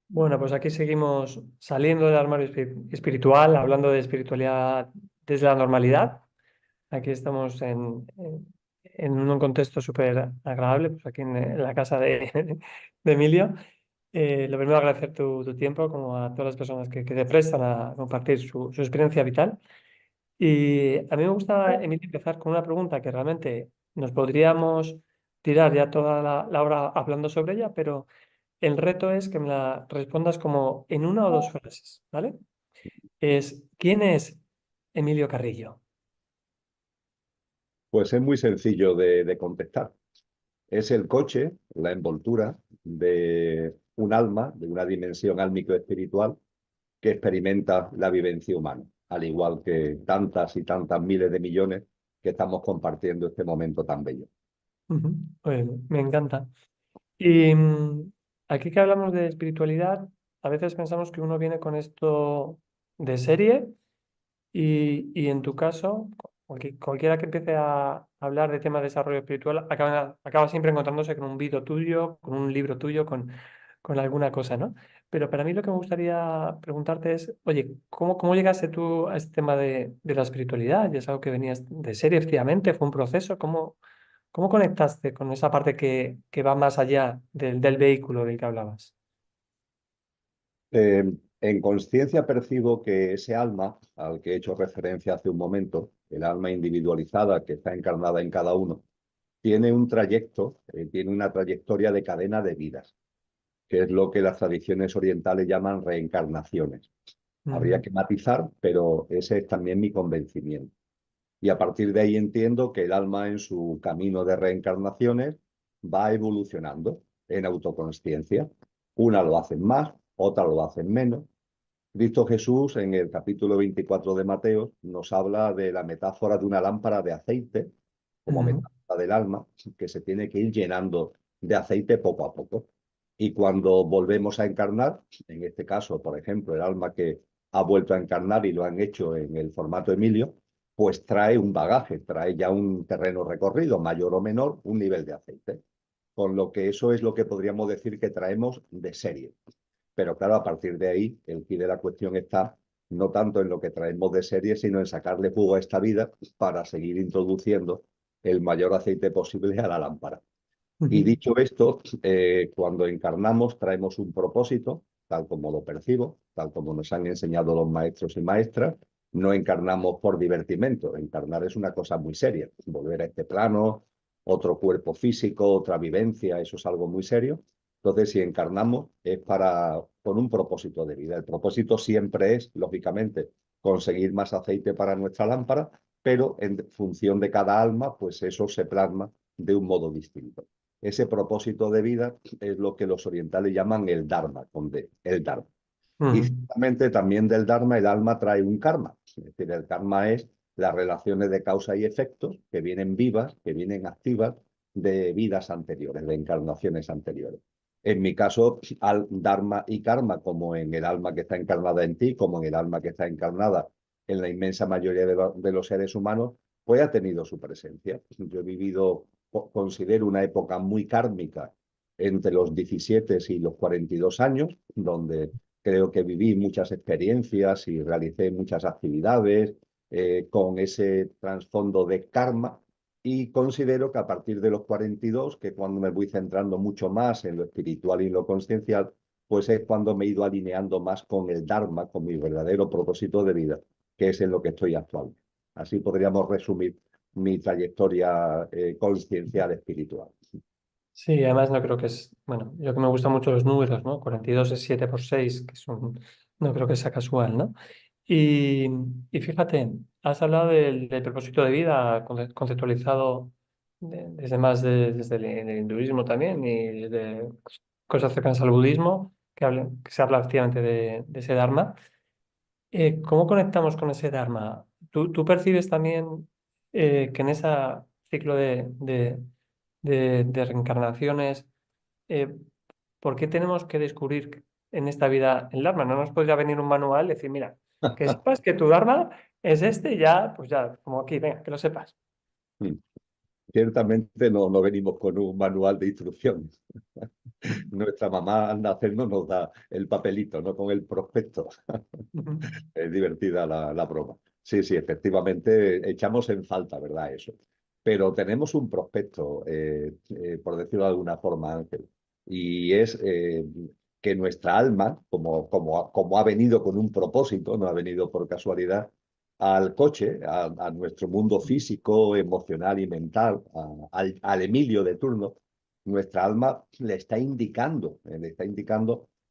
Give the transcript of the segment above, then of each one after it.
Bueno, pues aquí seguimos saliendo del armario espiritual, hablando de espiritualidad desde la normalidad. Aquí estamos en un contexto súper agradable, pues aquí en la casa de Emilio. Lo primero, agradecer tu tiempo, como a todas las personas que se prestan a compartir su experiencia vital. Y a mí me gusta, Emilio, empezar con una pregunta que realmente nos podríamos tirar ya toda la hora hablando sobre ella, pero el reto es que me la respondas como en una o dos frases, ¿vale? ¿Quién es Emilio Carrillo? Pues es muy sencillo de contestar. Es el coche, la envoltura de un alma, de una dimensión álmico-espiritual que experimenta la vivencia humana, al igual que tantas y tantas miles de millones que estamos compartiendo este momento tan bello. Ujú. Me encanta. Y aquí que hablamos de espiritualidad, a veces pensamos que uno viene con esto de serie y en tu caso, cualquiera que empiece a hablar de temas de desarrollo espiritual acaba siempre encontrándose con un vídeo tuyo, con un libro tuyo, con alguna cosa, ¿no? Pero para mí lo que me gustaría preguntarte es, oye, ¿cómo llegaste tú a este tema de la espiritualidad? ¿Ya es algo que venías de serie, efectivamente? ¿Fue un proceso? ¿Cómo conectaste con esa parte que va más allá del vehículo del que hablabas? Eh, en conciencia percibo que ese alma, al que he hecho referencia hace un momento, el alma individualizada que está encarnada en cada uno, tiene un trayecto, tiene una trayectoria de cadena de vidas, que es lo que las tradiciones orientales llaman reencarnaciones. Habría Ujú, que matizar, pero ese es también mi convencimiento. Y a partir de ahí entiendo que el alma en su camino de reencarnaciones va evolucionando en autoconsciencia. Una lo hacen más, otra lo hacen menos. Cristo Jesús en el capítulo 24 de Mateo nos habla de la metáfora de una lámpara de aceite como ujú, metáfora del alma que se tiene que ir llenando de aceite poco a poco. Y cuando volvemos a encarnar, en este caso, por ejemplo, el alma que ha vuelto a encarnar y lo han hecho en el formato Emilio, pues trae un bagaje, trae ya un terreno recorrido, mayor o menor, un nivel de aceite. Con lo que eso es lo que podríamos decir que traemos de serie. Pero claro, a partir de ahí, el quid de la cuestión está no tanto en lo que traemos de serie, sino en sacarle jugo a esta vida para seguir introduciendo el mayor aceite posible a la lámpara. Y ujú, dicho esto, cuando encarnamos traemos un propósito, tal como lo percibo, tal como nos han enseñado los maestros y maestras. No encarnamos por divertimento, encarnar es una cosa muy seria. Volver a este plano, otro cuerpo físico, otra vivencia, eso es algo muy serio. Entonces, si encarnamos es con un propósito de vida. El propósito siempre es, lógicamente, conseguir más aceite para nuestra lámpara, pero en función de cada alma, pues eso se plasma de un modo distinto. Ese propósito de vida es lo que los orientales llaman el Dharma, con D, el Dharma. Y ujú, ciertamente también del Dharma el alma trae un karma. Es decir, el karma es las relaciones de causa y efectos que vienen vivas, que vienen activas de vidas anteriores, de encarnaciones anteriores. En mi caso, al Dharma y karma, como en el alma que está encarnada en ti, como en el alma que está encarnada en la inmensa mayoría de los seres humanos, pues ha tenido su presencia. Yo he vivido, considero, una época muy kármica entre los 17 y los 42 años, donde creo que viví muchas experiencias y realicé muchas actividades con ese trasfondo de karma y considero que a partir de los 42, que cuando me voy centrando mucho más en lo espiritual y en lo consciencial, pues es cuando me he ido alineando más con el Dharma, con mi verdadero propósito de vida, que es en lo que estoy actualmente. Así podríamos resumir mi trayectoria consciencial espiritual. sí, además no creo que es, bueno, yo que me gustan mucho los números, ¿no? 42 es 7 por 6, que son, no creo que sea casual, ¿no? Y, y fíjate, has hablado del propósito de vida conceptualizado desde desde el hinduismo también y desde cosas cercanas al budismo, que se habla activamente de ese Dharma. ¿Cómo conectamos con ese Dharma? ¿Tú percibes también que en ese ciclo de reencarnaciones, eh, ¿por qué tenemos que descubrir en esta vida el Dharma? ¿No nos podría venir un manual y decir, mira, que sepas que tu Dharma es este y ya, pues ya, como aquí, venga, que lo sepas? Ciertamente no venimos con un manual de instrucciones. Nuestra mamá al nacernos nos da el papelito, no con el prospecto. Ujú. Es divertida la broma. Sí, sí, efectivamente echamos en falta, ¿verdad? Eso. Pero tenemos un prospecto, por decirlo de alguna forma, Ángel, y es que nuestra alma, como ha venido con un propósito, no ha venido por casualidad, al coche, a nuestro mundo físico, emocional y mental, al Emilio de turno, nuestra alma le está indicando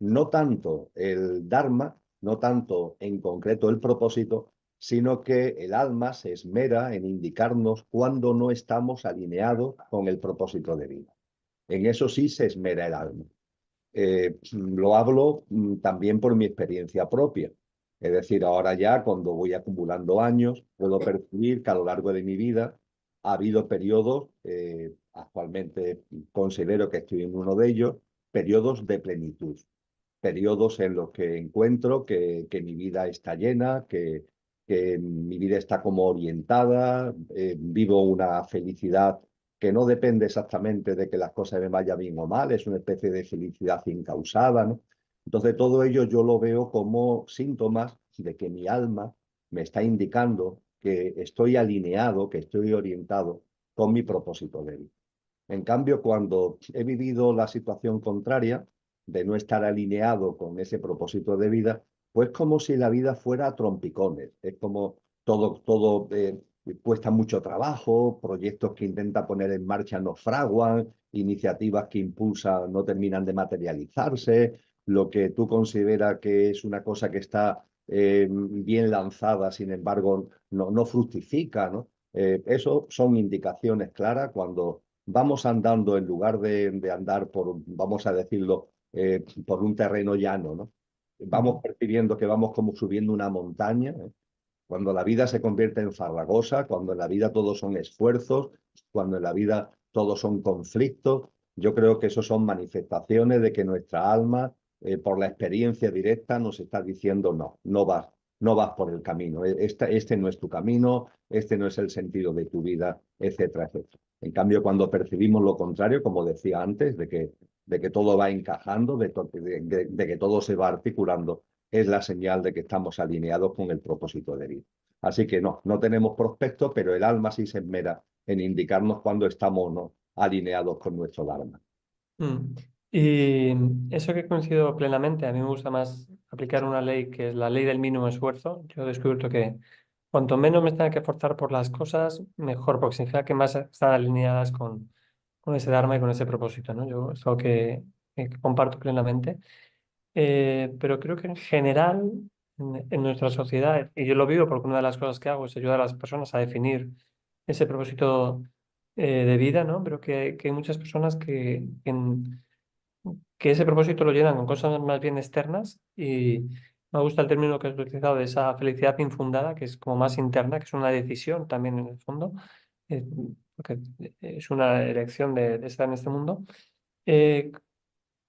no tanto el Dharma, no tanto en concreto el propósito, sino que el alma se esmera en indicarnos cuando no estamos alineados con el propósito de vida. En eso sí se esmera el alma. Lo hablo también por mi experiencia propia. Es decir, ahora ya cuando voy acumulando años, puedo percibir que a lo largo de mi vida ha habido periodos, actualmente considero que estoy en uno de ellos, periodos de plenitud, periodos en los que encuentro que mi vida está llena, que mi vida está como orientada, vivo una felicidad que no depende exactamente de que las cosas me vayan bien o mal, es una especie de felicidad incausada, ¿no? Entonces todo ello yo lo veo como síntomas de que mi alma me está indicando que estoy alineado, que estoy orientado con mi propósito de vida. En cambio, cuando he vivido la situación contraria de no estar alineado con ese propósito de vida, pues como si la vida fuera a trompicones. Es como todo cuesta mucho trabajo, proyectos que intenta poner en marcha no fraguan, iniciativas que impulsa no terminan de materializarse, lo que tú consideras que es una cosa que está bien lanzada, sin embargo, no fructifica, ¿no? Eso son indicaciones claras cuando vamos andando en lugar de andar por, vamos a decirlo, por un terreno llano, ¿no? Ujú. Vamos percibiendo que vamos como subiendo una montaña, ¿eh? Cuando la vida se convierte en farragosa, cuando en la vida todos son esfuerzos, cuando en la vida todos son conflictos, yo creo que eso son manifestaciones de que nuestra alma, por la experiencia directa, nos está diciendo no, no vas por el camino, este no es tu camino, este no es el sentido de tu vida, etcétera, etcétera. En cambio, cuando percibimos lo contrario, como decía antes, de que todo va encajando, de que todo se va articulando, es la señal de que estamos alineados con el propósito de vida. Así que no tenemos prospecto, pero el alma sí se esmera en indicarnos cuando estamos o no alineados con nuestro Dharma. Mm. Y eso que coincido plenamente, a mí me gusta más aplicar una ley que es la ley del mínimo esfuerzo. Yo he descubierto que cuanto menos me tenga que esforzar por las cosas, mejor, porque significa que más están alineadas con ese Dharma y con ese propósito, ¿no? Yo es algo que comparto plenamente. Pero creo que en general, en nuestra sociedad, y yo lo vivo porque una de las cosas que hago es ayudar a las personas a definir ese propósito de vida, ¿no? Pero que hay muchas personas que ese propósito lo llenan con cosas más bien externas y me gusta el término que has utilizado de esa felicidad infundada, que es como más interna, que es una decisión también en el fondo, eh, porque es una elección de estar en este mundo. Eh,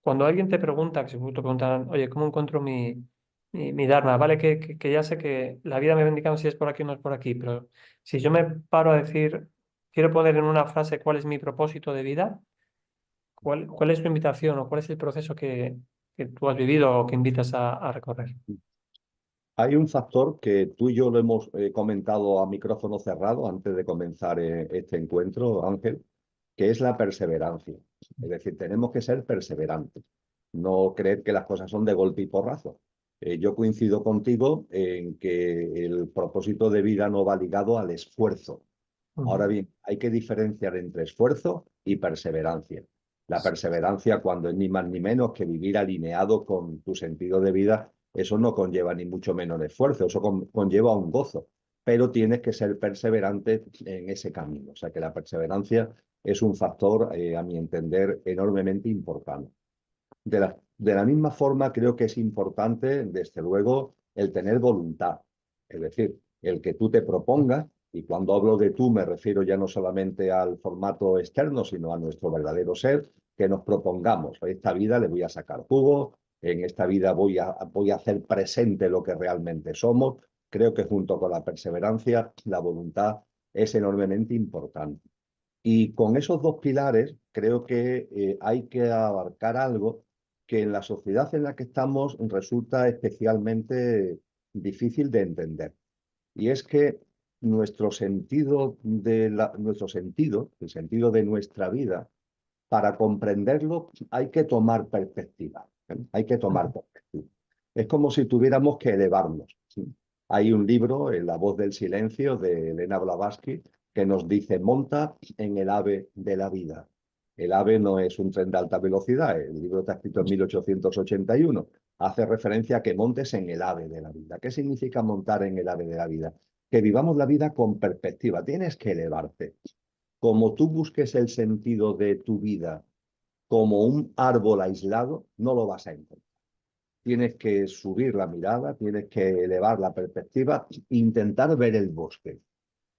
Cuando alguien te pregunta, que si te preguntan, oye, ¿cómo encuentro mi Dharma? Vale, que ya sé que la vida me va indicando si es por aquí o no es por aquí, pero si yo me paro a decir, quiero poner en una frase cuál es mi propósito de vida, cuál es tu invitación o cuál es el proceso que tú has vivido o que invitas a recorrer. Hay un factor que tú y yo lo hemos comentado a micrófono cerrado antes de comenzar este encuentro, Ángel, que es la perseverancia. Es decir, tenemos que ser perseverantes, no creer que las cosas son de golpe y porrazo. Yo coincido contigo en que el propósito de vida no va ligado al esfuerzo. Ujú. Ahora bien, hay que diferenciar entre esfuerzo y perseverancia. La perseverancia, cuando es ni más ni menos que vivir alineado con tu sentido de vida, eso no conlleva ni mucho menos esfuerzo, eso conlleva un gozo, pero tienes que ser perseverante en ese camino. O sea que la perseverancia es un factor, a mi entender, enormemente importante. De la misma forma, creo que es importante, desde luego, el tener voluntad. Es decir, el que tú te propongas, y cuando hablo de tú me refiero ya no solamente al formato externo, sino a nuestro verdadero ser, que nos propongamos. Esta vida le voy a sacar jugo, en esta vida voy a hacer presente lo que realmente somos. Creo que junto con la perseverancia, la voluntad es enormemente importante. Y con esos dos pilares creo que hay que abarcar algo que en la sociedad en la que estamos resulta especialmente difícil de entender. Y es que nuestro sentido, el sentido de nuestra vida, para comprenderlo hay que tomar perspectiva. Hay que tomar perspectiva. Es como si tuviéramos que elevarnos. ¿Sí? Hay un libro, La voz del silencio, de Elena Blavatsky, que nos dice, monta en el ave de la vida. El ave no es un tren de alta velocidad, el libro está escrito en 1881. Hace referencia a que montes en el ave de la vida. ¿Qué significa montar en el ave de la vida? Que vivamos la vida con perspectiva. Tienes que elevarte. Como tú busques el sentido de tu vida como un árbol aislado, no lo vas a encontrar. Tienes que subir la mirada, tienes que elevar la perspectiva, intentar ver el bosque.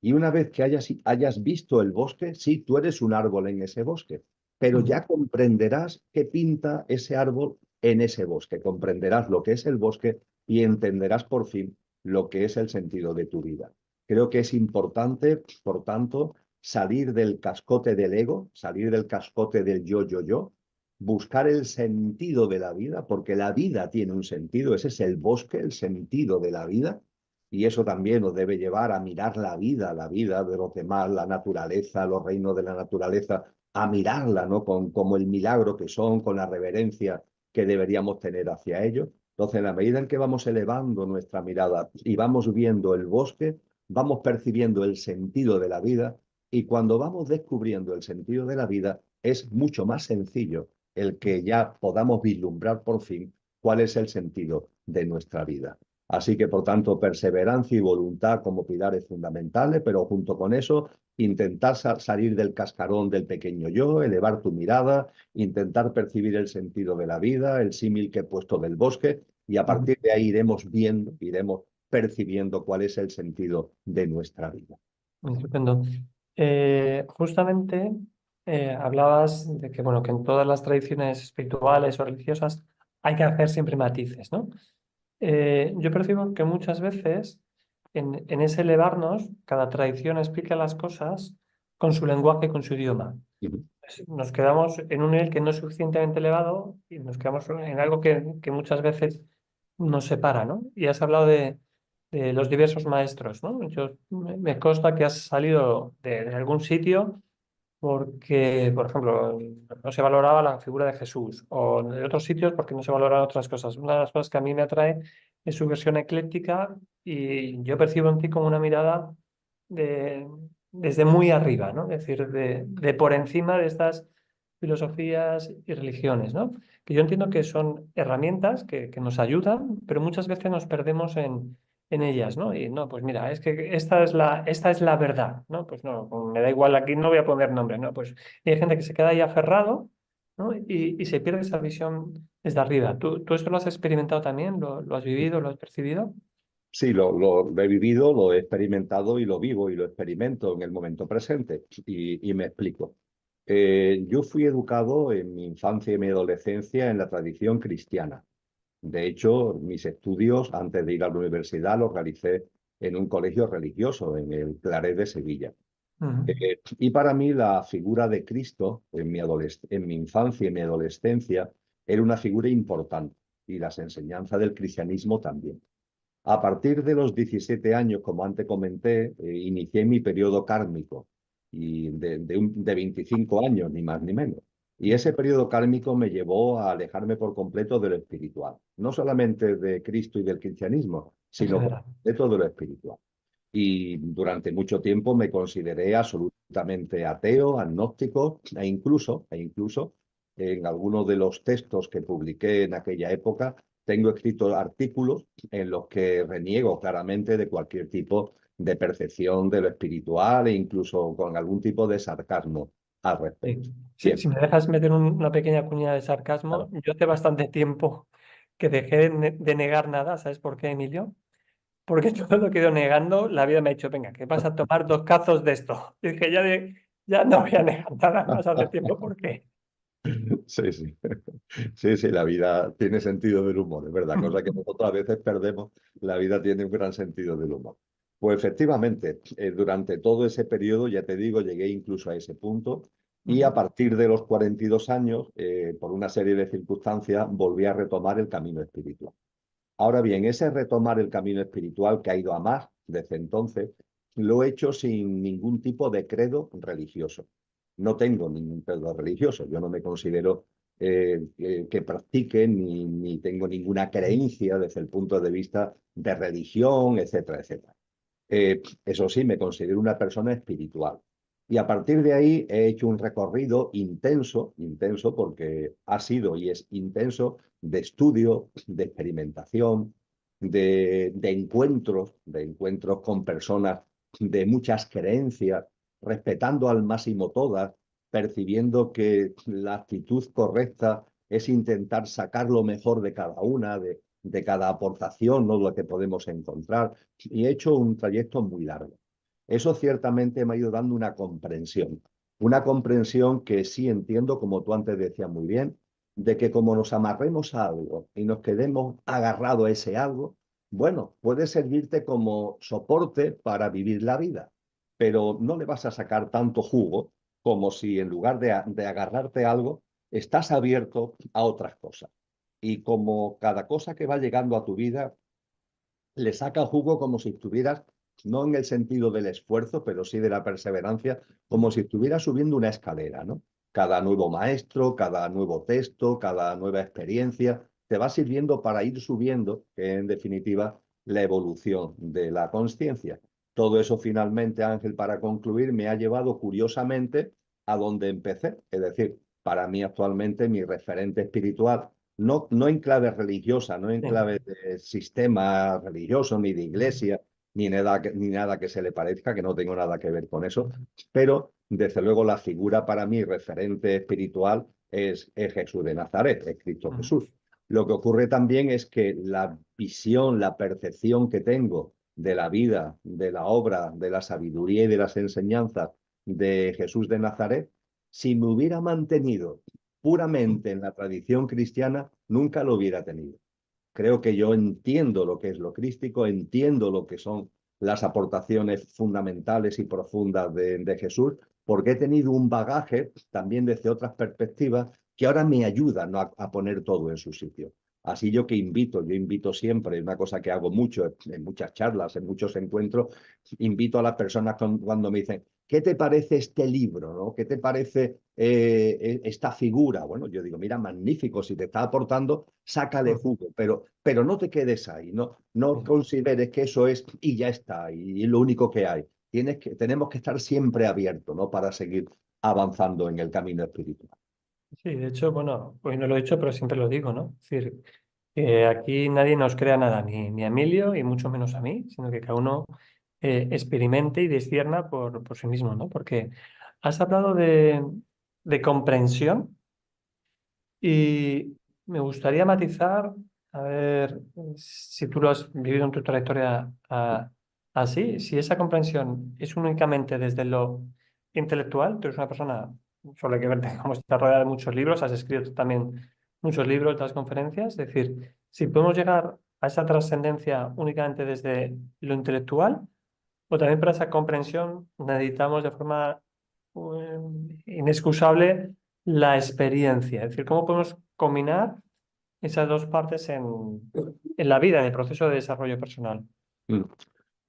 Y una vez que hayas visto el bosque, sí, tú eres un árbol en ese bosque, pero Ujú. ya comprenderás qué pinta ese árbol en ese bosque, comprenderás lo que es el bosque y entenderás por fin lo que es el sentido de tu vida. Creo que es importante, por tanto, salir del cascote del ego, salir del cascote del yo, buscar el sentido de la vida, porque la vida tiene un sentido, ese es el bosque, el sentido de la vida, y eso también nos debe llevar a mirar la vida de los demás, la naturaleza, los reinos de la naturaleza, a mirarla, ¿no? Como el milagro que son, con la reverencia que deberíamos tener hacia ellos. Entonces, en la medida en que vamos elevando nuestra mirada y vamos viendo el bosque, vamos percibiendo el sentido de la vida, y cuando vamos descubriendo el sentido de la vida, es mucho más sencillo el que ya podamos vislumbrar por fin cuál es el sentido de nuestra vida. Así que, por tanto, perseverancia y voluntad como pilares fundamentales, pero junto con eso, intentar salir del cascarón del pequeño yo, elevar tu mirada, intentar percibir el sentido de la vida, el símil que he puesto del bosque, y a Ujú. partir de ahí iremos viendo, iremos percibiendo cuál es el sentido de nuestra vida. Estupendo. Justamente hablabas de que, bueno, que en todas las tradiciones espirituales o religiosas hay que hacer siempre matices, ¿no? Yo percibo que muchas veces en ese elevarnos, cada tradición explica las cosas con su lenguaje, con su idioma. Ujú. Nos quedamos en un nivel que no es suficientemente elevado y nos quedamos en algo que muchas veces nos separa, ¿no? Y has hablado de los diversos maestros, ¿no? Me consta que has salido de algún sitio porque, por ejemplo, no se valoraba la figura de Jesús, o en otros sitios porque no se valoran otras cosas. Una de las cosas que a mí me atrae es su versión ecléctica y yo percibo en ti como una mirada de, desde muy arriba, ¿no? Es decir, de por encima de estas filosofías y religiones, ¿no? Que yo entiendo que son herramientas que nos ayudan, pero muchas veces nos perdemos en ellas, ¿no? Y no, pues mira, es que esta es la verdad, ¿no? Pues no, me da igual, aquí no voy a poner nombre, ¿no? Pues y hay gente que se queda ahí aferrado, ¿no? Y se pierde esa visión desde arriba. ¿Tú esto lo has experimentado también? ¿Lo has vivido? ¿Lo has percibido? Sí, lo he vivido, lo he experimentado y lo vivo y lo experimento en el momento presente. Y me explico. Yo fui educado en mi infancia y mi adolescencia en la tradición cristiana. De hecho, mis estudios antes de ir a la universidad los realicé en un colegio religioso, en el Claret de Sevilla. Ujú. Y para mí la figura de Cristo en mi infancia y mi adolescencia era una figura importante, y las enseñanzas del cristianismo también. A partir de los 17 años, como antes comenté, inicié mi periodo kármico y de 25 años, ni más ni menos. Y ese periodo kármico me llevó a alejarme por completo de lo espiritual, no solamente de Cristo y del cristianismo, En sino por general. completo de lo espiritual. Y durante mucho tiempo me consideré absolutamente ateo, agnóstico e incluso en algunos de los textos que publiqué en aquella época tengo escritos artículos en los que reniego claramente de cualquier tipo de percepción de lo espiritual e incluso con algún tipo de sarcasmo al Sí. respecto. Si Bien, me dejas meter una pequeña cuña de sarcasmo, claro. yo hace bastante tiempo que dejé de negar nada, ¿sabes por qué, Emilio? Porque todo lo que he ido negando, la vida me ha dicho, venga, que vas a tomar dos cazos de esto. Y dije, ya no voy a negar nada más hace tiempo, ¿por qué? Sí, sí. Sí, sí, la vida tiene sentido del humor, es verdad, cosa que nosotros a veces perdemos, la vida tiene un gran sentido del humor. Pues efectivamente, durante todo ese periodo, ya te digo, llegué incluso a ese punto y a Ujú. partir de los 42 años, por una serie de circunstancias, volví a retomar el camino espiritual. Ahora bien, ese retomar el camino espiritual que ha ido a más desde entonces, lo he hecho sin ningún tipo de credo religioso. No tengo ningún credo religioso. Yo no me considero que practique ni tengo ninguna creencia desde el punto de vista de religión, etcétera, etcétera. Eso sí, me considero una persona espiritual. Y a partir de ahí he hecho un recorrido intenso, intenso porque ha sido y es intenso, de estudio, de experimentación, de encuentros con personas de muchas creencias, respetando al máximo todas, percibiendo que la actitud correcta es intentar sacar lo mejor de cada una, de cada aportación, ¿no? Lo que podemos encontrar y he hecho un trayecto muy largo. Eso ciertamente me ha ido dando una comprensión que sí entiendo, como tú antes decías muy bien, de que como nos amarremos a algo y nos quedemos agarrados a ese algo, bueno, puede servirte como soporte para vivir la vida, pero no le vas a sacar tanto jugo como si en lugar de agarrarte a algo, estás abierto a otras cosas. Y como cada cosa que va llegando a tu vida le saca jugo como si estuvieras, no en el sentido del esfuerzo, pero sí de la perseverancia, como si estuvieras subiendo una escalera, ¿no? Cada nuevo maestro, cada nuevo texto, cada nueva experiencia, te va sirviendo para ir subiendo, que en definitiva, la evolución de la conciencia. Todo eso finalmente, Ángel, para concluir, me ha llevado curiosamente a donde empecé. Es decir, para mí actualmente mi referente espiritual no en clave religiosa, no en Sí. clave de sistema religioso, ni de iglesia, ni nada que se le parezca, que no tengo nada que ver con eso, pero desde luego la figura para mí referente espiritual es Jesús de Nazaret, es Cristo Jesús. Lo que ocurre también es que la visión, la percepción que tengo de la vida, de la obra, de la sabiduría y de las enseñanzas de Jesús de Nazaret, si me hubiera mantenido puramente en la tradición cristiana, nunca lo hubiera tenido. Creo que yo entiendo lo que es lo crístico, entiendo lo que son las aportaciones fundamentales y profundas de Jesús, porque he tenido un bagaje también desde otras perspectivas que ahora me ayudan, ¿no? a poner todo en su sitio. Así yo invito siempre, una cosa que hago mucho en muchas charlas, en muchos encuentros, invito a las personas cuando me dicen, ¿qué te parece este libro? ¿No? ¿Qué te parece esta figura? Bueno, yo digo, mira, magnífico, si te está aportando, sácale jugo, pero no te quedes ahí, no consideres que eso es y ya está, y lo único que hay. Tenemos que estar siempre abiertos, ¿no? Para seguir avanzando en el camino espiritual. Sí, de hecho, bueno, hoy no lo he dicho, pero siempre lo digo, ¿no? Es decir, que aquí nadie nos crea nada, ni a Emilio y mucho menos a mí, sino que cada uno experimente y discierna por sí mismo, ¿no? Porque has hablado de comprensión y me gustaría matizar, a ver si tú lo has vivido en tu trayectoria así, si esa comprensión es únicamente desde lo intelectual, tú eres una persona, solo hay que verte cómo estás rodeada de muchos libros, has escrito también muchos libros, das conferencias, es decir, si podemos llegar a esa trascendencia únicamente desde lo intelectual, o también para esa comprensión necesitamos de forma inexcusable la experiencia. Es decir, cómo podemos combinar esas dos partes en la vida, en el proceso de desarrollo personal. Mm.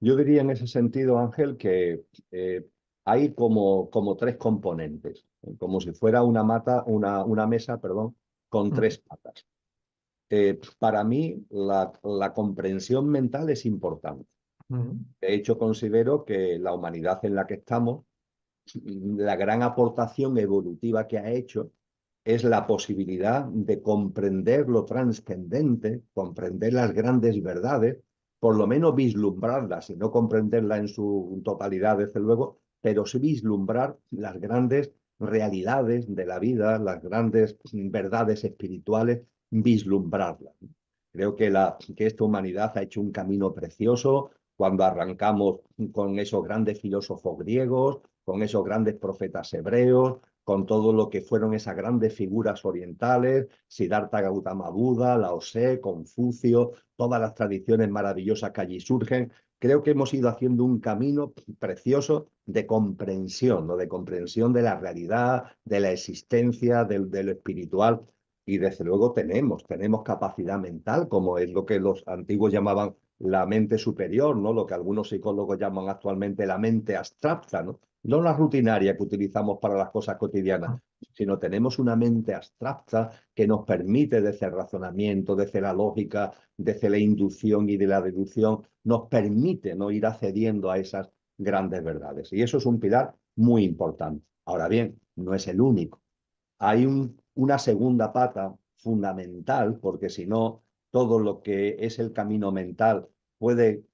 Yo diría en ese sentido, Ángel, que hay como tres componentes, como si fuera una mesa, perdón, con Mm, tres patas. Para mí, la comprensión mental es importante. mm, De hecho, considero que la humanidad en la que estamos, la gran aportación evolutiva que ha hecho es la posibilidad de comprender lo trascendente, comprender las grandes verdades, por lo menos vislumbrarlas y no comprenderlas en su totalidad, desde luego, pero sí vislumbrar las grandes realidades de la vida, las grandes verdades espirituales, vislumbrarlas. Creo que esta humanidad ha hecho un camino precioso cuando arrancamos con esos grandes filósofos griegos, con esos grandes profetas hebreos, con todo lo que fueron esas grandes figuras orientales, Siddhartha Gautama Buda, Lao Tse, Confucio, todas las tradiciones maravillosas que allí surgen, creo que hemos ido haciendo un camino precioso de comprensión, ¿no? De comprensión de la realidad, de la existencia, de lo espiritual. Y desde luego tenemos capacidad mental, como es lo que los antiguos llamaban la mente superior, ¿no? Lo que algunos psicólogos llaman actualmente la mente abstracta, ¿no? No la rutinaria que utilizamos para las cosas cotidianas, sino tenemos una mente abstracta que nos permite desde el razonamiento, desde la lógica, desde la inducción y de la deducción, nos permite no ir accediendo a esas grandes verdades. Y eso es un pilar muy importante. Ahora bien, no es el único. Hay una segunda pata fundamental, porque si no, todo lo que es el camino mental puede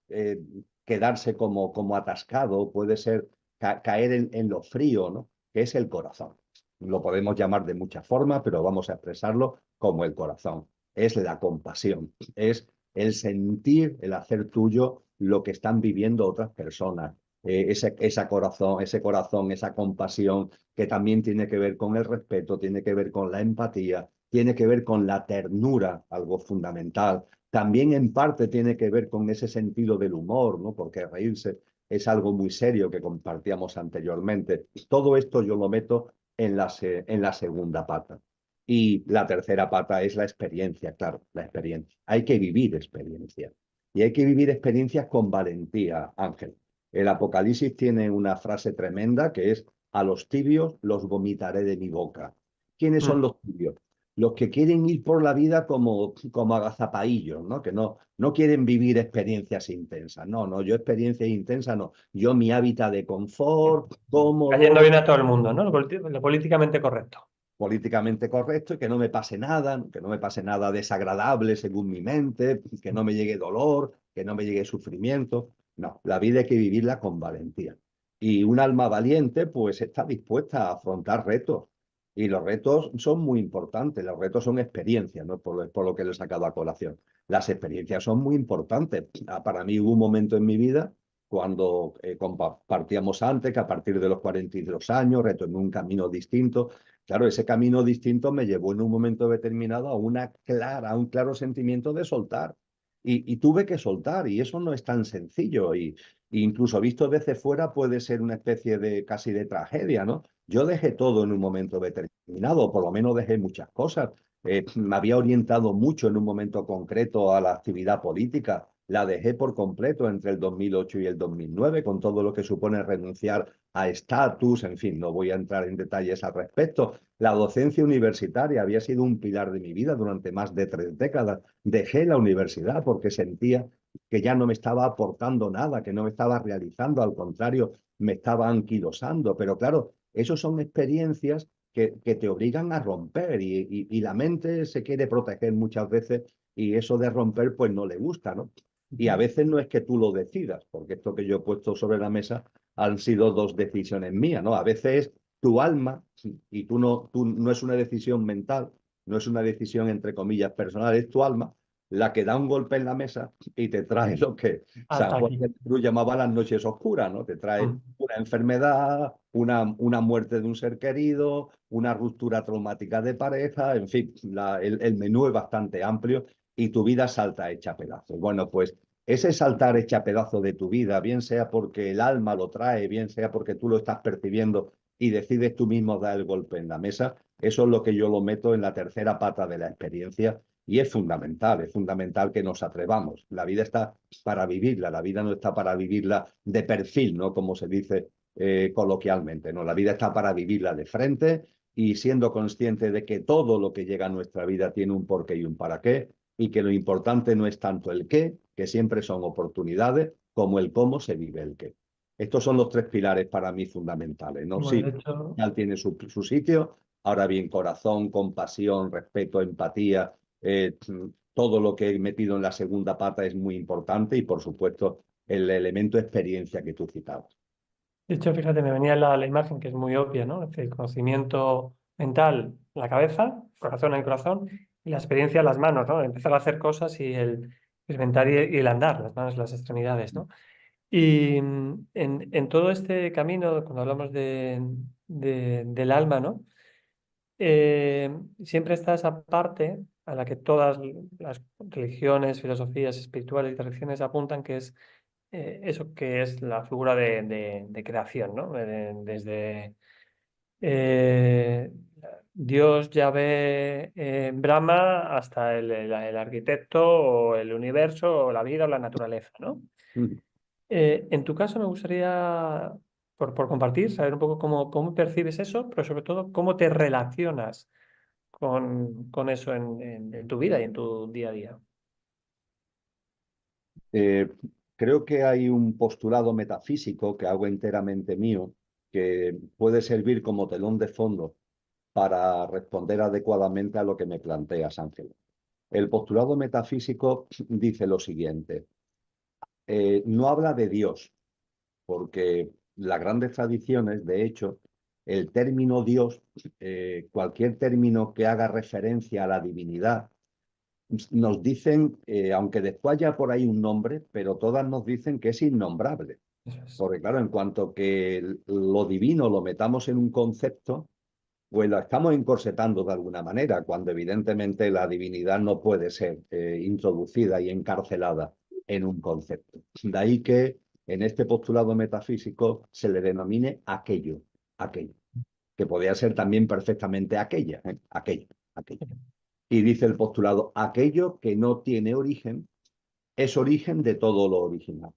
quedarse como atascado, puede ser caer en lo frío, ¿no? Que es el corazón. Lo podemos llamar de muchas formas, pero vamos a expresarlo como el corazón. Es la compasión, es el sentir, el hacer tuyo lo que están viviendo otras personas. Ese corazón, esa compasión, que también tiene que ver con el respeto, tiene que ver con la empatía, tiene que ver con la ternura, algo fundamental. También en parte tiene que ver con ese sentido del humor, ¿no? Porque reírse es algo muy serio que compartíamos anteriormente. Todo esto yo lo meto en la segunda pata. Y la tercera pata es la experiencia, claro, la experiencia. Hay que vivir experiencia. Y hay que vivir experiencias con valentía, Ángel. El Apocalipsis tiene una frase tremenda que es: a los tibios los vomitaré de mi boca. ¿Quiénes son Mm. los tibios? Los que quieren ir por la vida como agazapaillos, ¿no? Que no quieren vivir experiencias intensas. No, no, yo experiencias intensas no. Yo mi hábitat de confort, Cayendo cómodo, bien a todo el mundo, ¿no? Lo políticamente correcto. políticamente correcto y que no me pase nada, que no me pase nada desagradable según mi mente, que no me llegue dolor, que no me llegue sufrimiento. No, la vida hay que vivirla con valentía. Y un alma valiente pues está dispuesta a afrontar retos. Y los retos son muy importantes, los retos son experiencias, ¿no? Por lo que lo he sacado a colación. Las experiencias son muy importantes. Para mí hubo un momento en mi vida cuando compartíamos antes, que a partir de los 42 años retomé un camino distinto. Claro, ese camino distinto me llevó en un momento determinado a un claro sentimiento de soltar. Y tuve que soltar, y eso no es tan sencillo. Y incluso visto desde fuera puede ser una especie de casi de tragedia, ¿no? Yo dejé todo en un momento determinado, por lo menos dejé muchas cosas. Me había orientado mucho en un momento concreto a la actividad política. La dejé por completo entre el 2008 y el 2009, con todo lo que supone renunciar a estatus, en fin, no voy a entrar en detalles al respecto. La docencia universitaria había sido un pilar de mi vida durante más de 3 décadas. Dejé la universidad porque sentía que ya no me estaba aportando nada, que no me estaba realizando, al contrario, me estaba anquilosando. Pero claro, eso son experiencias que te obligan a romper y la mente se quiere proteger muchas veces y eso de romper pues no le gusta, ¿no? Y a veces no es que tú lo decidas, porque esto que yo he puesto sobre la mesa han sido dos decisiones mías, ¿no? A veces tu alma, y tú no es una decisión mental, no es una decisión entre comillas personal, es tu alma la que da un golpe en la mesa y te trae lo que San Hasta Juan aquí. de la Cruz llamaba las noches oscuras, ¿no? Te trae Mm. una enfermedad, una muerte de un ser querido, una ruptura traumática de pareja, en fin, el menú es bastante amplio y tu vida salta hecha pedazos. Bueno, pues ese saltar hecha pedazo de tu vida, bien sea porque el alma lo trae, bien sea porque tú lo estás percibiendo y decides tú mismo dar el golpe en la mesa, eso es lo que yo lo meto en la tercera pata de la experiencia y es fundamental que nos atrevamos. La vida está para vivirla, la vida no está para vivirla de perfil, ¿no? Como se dice coloquialmente, ¿no? La vida está para vivirla de frente y siendo consciente de que todo lo que llega a nuestra vida tiene un porqué y un para qué, y que lo importante no es tanto el qué, que siempre son oportunidades, como el cómo se vive el qué. Estos son los tres pilares para mí fundamentales, ¿no? Bueno, Sí, de hecho, ya tiene su sitio, ahora bien, corazón, compasión, respeto, empatía, todo lo que he metido en la segunda pata es muy importante y, por supuesto, el elemento experiencia que tú citabas. fíjate, me venía la imagen que es muy obvia, ¿no? Es decir, el conocimiento mental, la cabeza, corazón en el corazón, y la experiencia en las manos, ¿no? Empezar a hacer cosas y el experimentar y el andar, las manos, las extremidades, ¿no? Y en todo este camino, cuando hablamos del alma, ¿no? Siempre está esa parte a la que todas las religiones, filosofías espirituales y tradiciones apuntan, que es eso que es la figura de creación, ¿no? Desde eh, Dios, Yahvé, Brahma, hasta el arquitecto o el universo o la vida o la naturaleza, ¿no? Mm. En tu caso me gustaría, por compartir, saber un poco cómo percibes eso, pero sobre todo cómo te relacionas con eso en tu vida y en tu día a día. Eh, Creo que hay un postulado metafísico que hago enteramente mío, que puede servir como telón de fondo para responder adecuadamente a lo que me planteas, Ángel. El postulado metafísico dice lo siguiente: no habla de Dios, porque las grandes tradiciones, de hecho, el término Dios, cualquier término que haga referencia a la divinidad, nos dicen, aunque después haya por ahí un nombre, pero todas nos dicen que es innombrable. Eso es. Porque claro, en cuanto que lo divino lo metamos en un concepto, pues lo estamos encorsetando de alguna manera, cuando evidentemente la divinidad no puede ser introducida y encarcelada en un concepto. De ahí que en este postulado metafísico se le denomine aquello, aquello, que podría ser también perfectamente aquella, aquello, aquello. Y dice el postulado: aquello que no tiene origen es origen de todo lo original.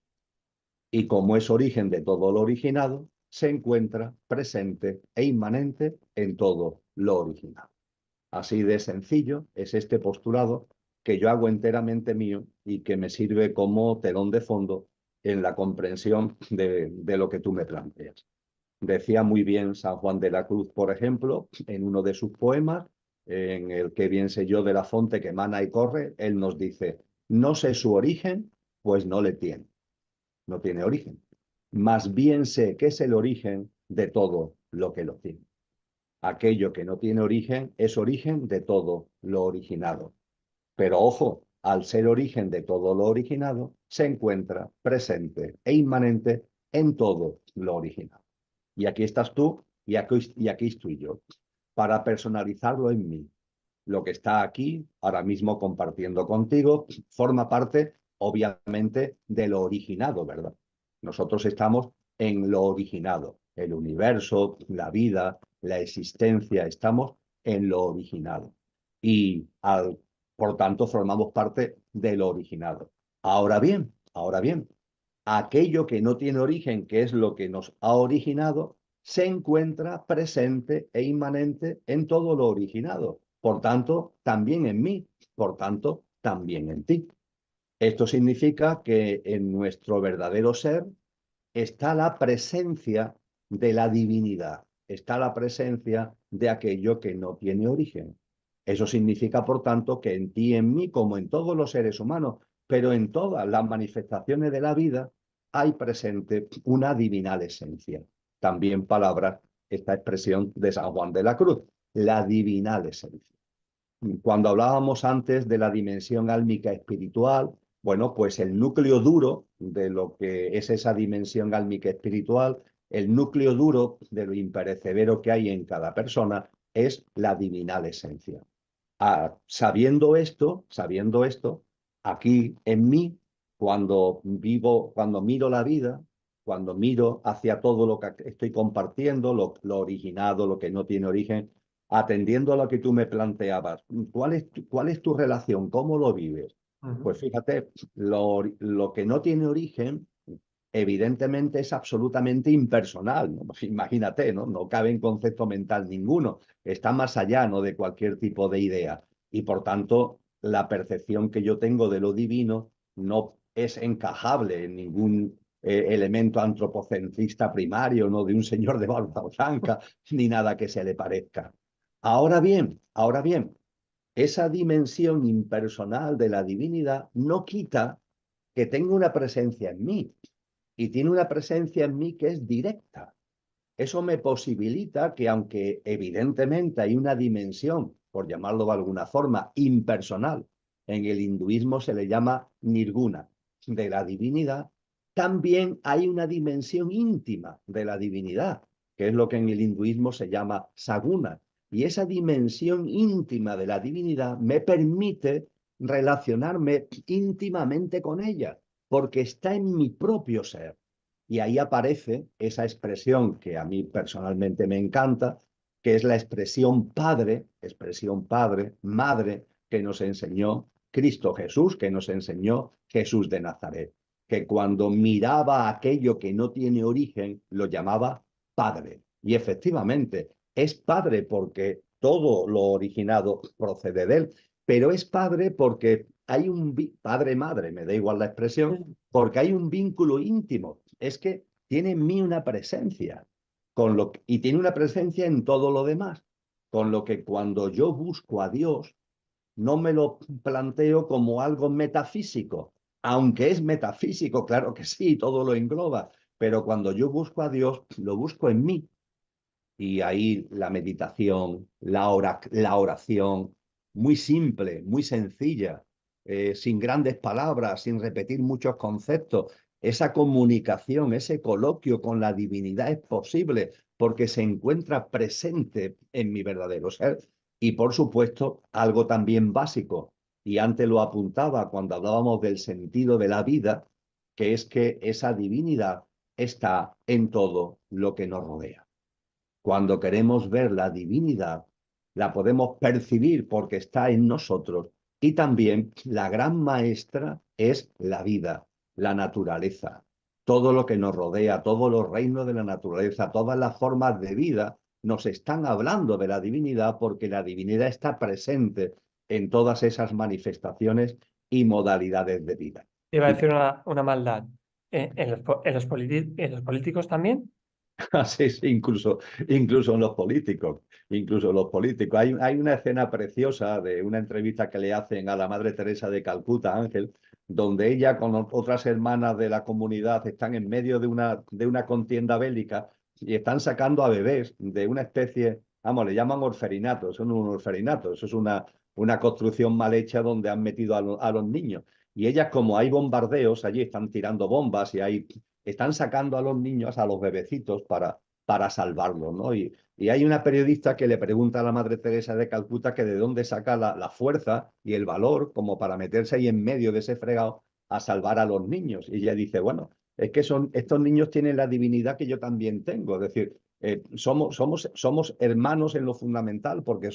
Y como es origen de todo lo originado, se encuentra presente e inmanente en todo lo original. Así de sencillo es este postulado, que yo hago enteramente mío y que me sirve como telón de fondo en la comprensión de lo que tú me planteas. Decía muy bien San Juan de la Cruz, por ejemplo, en uno de sus poemas, en el que bien sé yo de la fonte que emana y corre, él nos dice: no sé su origen, pues no le tiene, no tiene origen. Más bien sé que es el origen de todo lo que lo tiene. Aquello que no tiene origen es origen de todo lo originado. Pero ojo, al ser origen de todo lo originado, se encuentra presente e inmanente en todo lo original. Y aquí estás tú y aquí estoy yo, para personalizarlo en mí. Lo que está aquí, ahora mismo compartiendo contigo, forma parte, obviamente, de lo originado, ¿verdad? Nosotros estamos en lo originado, el universo, la vida, la existencia, estamos en lo originado. Y por tanto formamos parte de lo originado. Ahora bien, aquello que no tiene origen, que es lo que nos ha originado, se encuentra presente e inmanente en todo lo originado. Por tanto, también en mí, por tanto, también en ti. Esto significa que en nuestro verdadero ser está la presencia de la divinidad, está la presencia de aquello que no tiene origen. Eso significa, por tanto, que en ti y en mí, como en todos los seres humanos, pero en todas las manifestaciones de la vida, hay presente una divinal esencia. También palabra esta expresión de San Juan de la Cruz, la divinal esencia. Cuando hablábamos antes de la dimensión álmica espiritual, bueno, pues el núcleo duro de lo que es esa dimensión álmica espiritual, el núcleo duro de lo imperecedero que hay en cada persona, es la divinal esencia. Sabiendo esto, aquí en mí, cuando vivo, cuando miro la vida, cuando miro hacia todo lo que estoy compartiendo, lo originado, lo que no tiene origen, atendiendo a lo que tú me planteabas, cuál es tu relación? ¿Cómo lo vives? Ujú. Pues fíjate, lo que no tiene origen, evidentemente es absolutamente impersonal, ¿no? Pues imagínate, ¿no? No cabe en concepto mental ninguno, está más allá, ¿no?, de cualquier tipo de idea. Y por tanto, la percepción que yo tengo de lo divino no es encajable en ningún elemento antropocentrista primario, no de un señor de barba blanca, ni nada que se le parezca. Ahora bien, esa dimensión impersonal de la divinidad no quita que tenga una presencia en mí, y tiene una presencia en mí que es directa. Eso me posibilita que, aunque evidentemente hay una dimensión, por llamarlo de alguna forma, impersonal, en el hinduismo se le llama nirguna, de la divinidad, también hay una dimensión íntima de la divinidad, que es lo que en el hinduismo se llama saguna. Y esa dimensión íntima de la divinidad me permite relacionarme íntimamente con ella. porque está en mi propio ser. Y ahí aparece esa expresión que a mí personalmente me encanta, que es la expresión padre, madre, que nos enseñó Cristo Jesús, que nos enseñó Jesús de Nazaret, que cuando miraba aquello que no tiene origen, lo llamaba padre. Y efectivamente, es padre porque todo lo originado procede de él, pero es padre porque hay un padre-madre, me da igual la expresión, porque hay un vínculo íntimo. Es que tiene en mí una presencia, y tiene una presencia en todo lo demás, con lo que cuando yo busco a Dios, no me lo planteo como algo metafísico, aunque es metafísico, claro que sí, todo lo engloba, pero cuando yo busco a Dios, lo busco en mí. Y ahí la meditación, la oración, muy simple, muy sencilla, sin grandes palabras, sin repetir muchos conceptos. Esa comunicación, ese coloquio con la divinidad es posible porque se encuentra presente en mi verdadero ser. Y por supuesto, algo también básico, y antes lo apuntaba cuando hablábamos del sentido de la vida, que es que esa divinidad está en todo lo que nos rodea. Cuando queremos ver la divinidad, la podemos percibir porque está en nosotros. Y también la gran maestra es la vida, la naturaleza, todo lo que nos rodea, todos los reinos de la naturaleza, todas las formas de vida nos están hablando de la divinidad porque la divinidad está presente en todas esas manifestaciones y modalidades de vida. Te iba a Y decir una maldad. En los políticos también. sí, sí, incluso en los políticos, incluso los políticos. Hay una escena preciosa de una entrevista que le hacen a la Madre Teresa de Calcuta, Ángel, donde ella con otras hermanas de la comunidad están en medio de una contienda bélica y están sacando a bebés de una especie, vamos, le llaman orferinato, son un orferinato, eso es una construcción mal hecha donde han metido a los niños. Y ellas, como hay bombardeos, allí están tirando bombas y están sacando a los niños, a los bebecitos, para salvarlos, ¿no? Y hay una periodista que le pregunta a la Madre Teresa de Calcuta que de dónde saca la fuerza y el valor como para meterse ahí en medio de ese fregado a salvar a los niños. Y ella dice, bueno, es que estos niños tienen la divinidad que yo también tengo. Es decir, somos hermanos en lo fundamental porque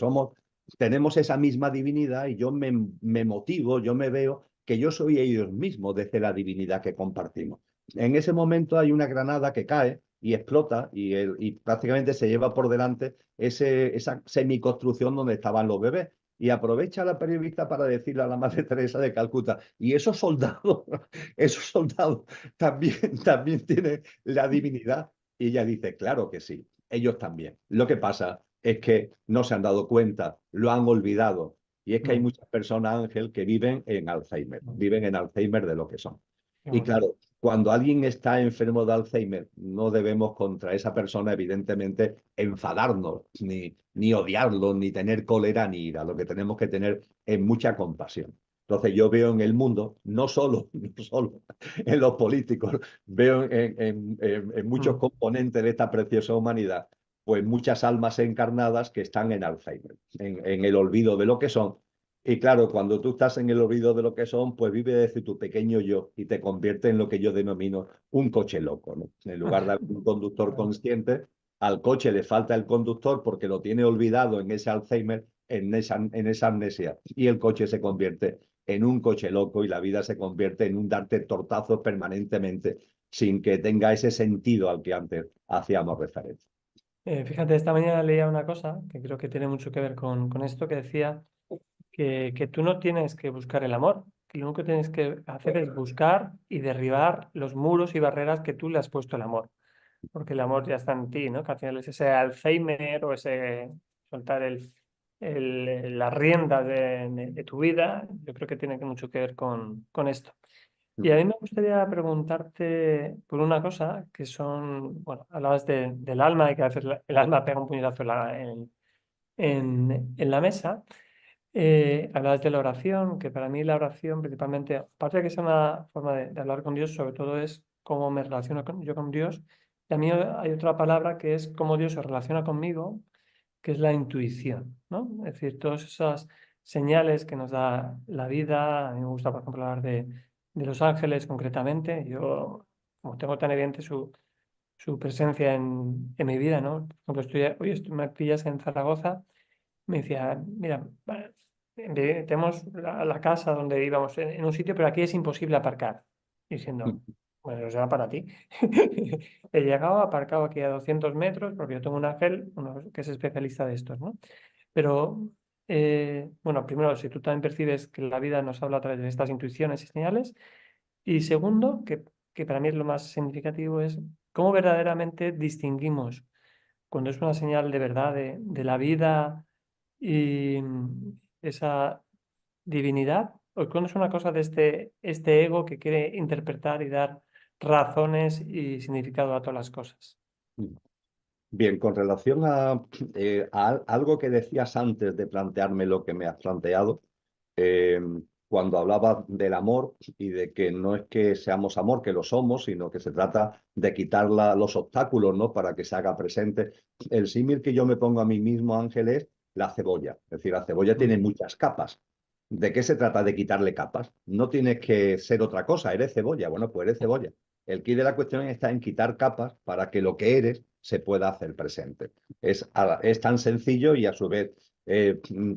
tenemos esa misma divinidad y yo me motivo, yo me veo que yo soy ellos mismos desde la divinidad que compartimos. En ese momento hay una granada que cae y explota y prácticamente se lleva por delante esa semiconstrucción donde estaban los bebés. Y aprovecha la periodista para decirle a la Madre Teresa de Calcuta, y esos soldados, esos soldados también tienen la divinidad. Y ella dice, claro que sí, ellos también. Lo que pasa es que no se han dado cuenta, lo han olvidado. Y es que hay Mm, muchas personas, Ángel, que viven en Alzheimer de lo que son. qué Y bonito. claro, cuando alguien está enfermo de Alzheimer, no debemos contra esa persona, evidentemente, enfadarnos, ni odiarlo, ni tener cólera, ni ira. Lo que tenemos que tener es mucha compasión. Entonces yo veo en el mundo, no solo en los políticos, veo en muchos Mm. componentes de esta preciosa humanidad, pues muchas almas encarnadas que están en Alzheimer, en el olvido de lo que son. Y claro, cuando tú estás en el olvido de lo que son, pues vive desde tu pequeño yo y te convierte en lo que yo denomino un coche loco, ¿no? En lugar de haber un conductor consciente, al coche le falta el conductor porque lo tiene olvidado en ese Alzheimer, en esa amnesia. Y el coche se convierte en un coche loco y la vida se convierte en un darte tortazos permanentemente sin que tenga ese sentido al que antes hacíamos referencia. Fíjate, esta mañana leía una cosa que creo que tiene mucho que ver con esto, que decía que tú no tienes que buscar el amor, que lo único que tienes que hacer es buscar y derribar los muros y barreras que tú le has puesto al amor, porque el amor ya está en ti, ¿no? Que al final es ese Alzheimer o ese soltar las riendas de tu vida, yo creo que tiene mucho que ver con esto. Y a mí me gustaría preguntarte por una cosa que son, bueno, hablabas del alma y que a veces el alma pega un puñetazo en la mesa. Hablabas de la oración, que para mí la oración principalmente, aparte de que es una forma de hablar con Dios, sobre todo es cómo me relaciono yo con Dios. Y a mí hay otra palabra que es cómo Dios se relaciona conmigo, que es la intuición, ¿no? Es decir, todas esas señales que nos da la vida. A mí me gusta, por ejemplo, hablar de los ángeles concretamente. Yo, como tengo tan evidente su presencia en mi vida, ¿no? Por ejemplo, me pillas en Zaragoza, me decía, mira, tenemos la casa donde íbamos en un sitio, pero aquí es imposible aparcar. Y diciendo, bueno, será para ti. He llegado, aparcado aquí a 200 metros, porque yo tengo un ángel, uno que es especialista de estos, ¿no? Pero, bueno, primero, si tú también percibes que la vida nos habla a través de estas intuiciones y señales, y segundo, que para mí es lo más significativo, es cómo verdaderamente distinguimos cuando es una señal de verdad de la vida y esa divinidad, o cuando es una cosa de este ego que quiere interpretar y dar razones y significado a todas las cosas. Bien, con relación a algo que decías antes de plantearme lo que me has planteado, eh, cuando hablaba del amor y de que no es que seamos amor, que lo somos, sino que se trata de quitar los obstáculos, ¿no? Para que se haga presente. El símil que yo me pongo a mí mismo, Ángel, es la cebolla. Es decir, la cebolla tiene Mm. muchas capas. ¿De qué se trata? De quitarle capas. No tienes que ser otra cosa, eres cebolla. Bueno, pues eres cebolla. El quid de la cuestión está en quitar capas para que lo que eres se pueda hacer presente. Es tan sencillo y a su vez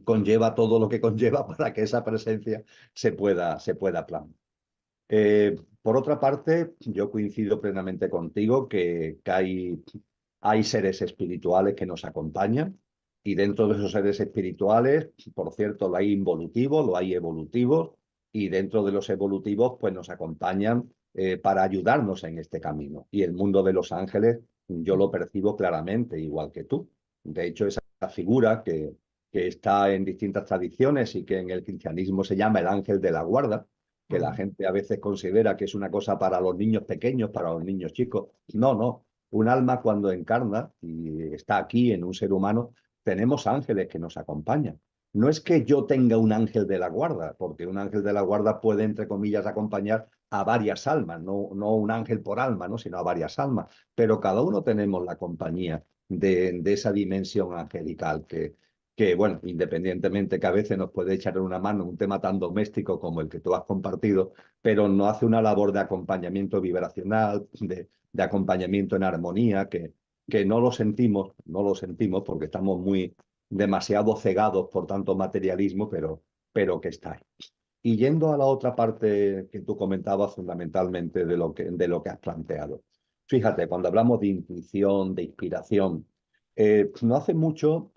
conlleva todo lo que conlleva para que esa presencia se pueda plasmar. Por otra parte, yo coincido plenamente contigo que hay seres espirituales que nos acompañan y dentro de esos seres espirituales, por cierto, lo hay involutivo, lo hay evolutivo y dentro de los evolutivos pues nos acompañan para ayudarnos en este camino. Y el mundo de los ángeles yo lo percibo claramente, igual que tú. De hecho, esa figura que está en distintas tradiciones y que en el cristianismo se llama el ángel de la guarda, que la Mm. gente a veces considera que es una cosa para los niños pequeños, para los niños chicos. No, no. Un alma cuando encarna y está aquí en un ser humano, tenemos ángeles que nos acompañan. No es que yo tenga un ángel de la guarda, porque un ángel de la guarda puede, entre comillas, acompañar a varias almas, no un ángel por alma, ¿no? Sino a varias almas. Pero cada uno tenemos la compañía de esa dimensión angelical bueno, independientemente que a veces nos puede echar una mano en un tema tan doméstico como el que tú has compartido, pero no hace una labor de acompañamiento vibracional, de acompañamiento en armonía, que no lo sentimos porque estamos demasiado cegados por tanto materialismo, pero que está ahí. Y yendo a la otra parte que tú comentabas fundamentalmente de lo que has planteado. Fíjate, cuando hablamos de intuición, de inspiración, no hace mucho,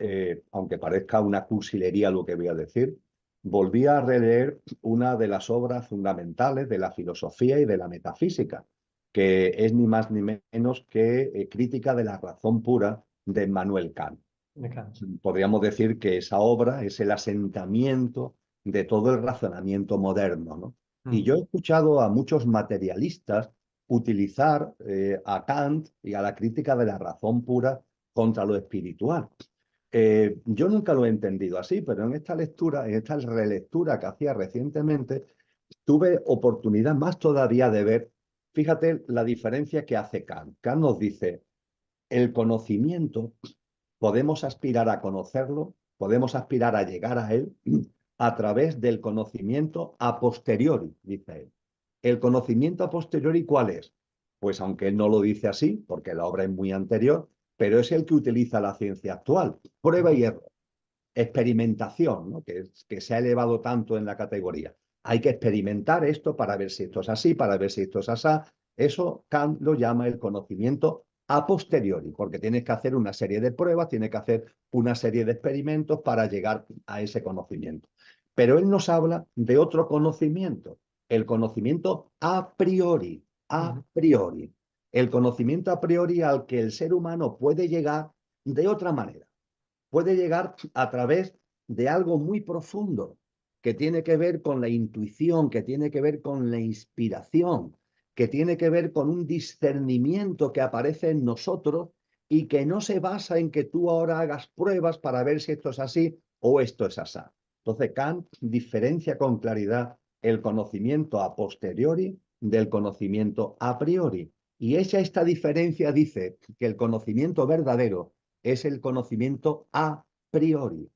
aunque parezca una cursilería lo que voy a decir, volví a releer una de las obras fundamentales de la filosofía y de la metafísica, que es ni más ni menos que Crítica de la razón pura de Immanuel Kant. Me cago. Podríamos decir que esa obra es el asentamiento de todo el razonamiento moderno, ¿no? Y Mm. yo he escuchado a muchos materialistas utilizar a Kant y a la crítica de la razón pura contra lo espiritual. Yo nunca lo he entendido así, pero en esta lectura, en esta relectura que hacía recientemente, tuve oportunidad más todavía de ver, fíjate la diferencia que hace Kant. Kant nos dice, el conocimiento podemos aspirar a conocerlo, podemos aspirar a llegar a él a través del conocimiento a posteriori, dice él. ¿El conocimiento a posteriori cuál es? Pues aunque él no lo dice así, porque la obra es muy anterior, pero es el que utiliza la ciencia actual. Prueba y error, experimentación, ¿no? que se ha elevado tanto en la categoría. Hay que experimentar esto para ver si esto es así, para ver si esto es así. Eso Kant lo llama el conocimiento a posteriori, porque tienes que hacer una serie de pruebas, tienes que hacer una serie de experimentos para llegar a ese conocimiento. Pero él nos habla de otro conocimiento, el conocimiento a priori, a Mm. priori. El conocimiento a priori al que el ser humano puede llegar de otra manera. Puede llegar a través de algo muy profundo que tiene que ver con la intuición, que tiene que ver con la inspiración, que tiene que ver con un discernimiento que aparece en nosotros y que no se basa en que tú ahora hagas pruebas para ver si esto es así o esto es así. Entonces Kant diferencia con claridad el conocimiento a posteriori del conocimiento a priori. Y esta diferencia dice que el conocimiento verdadero es el conocimiento a priori,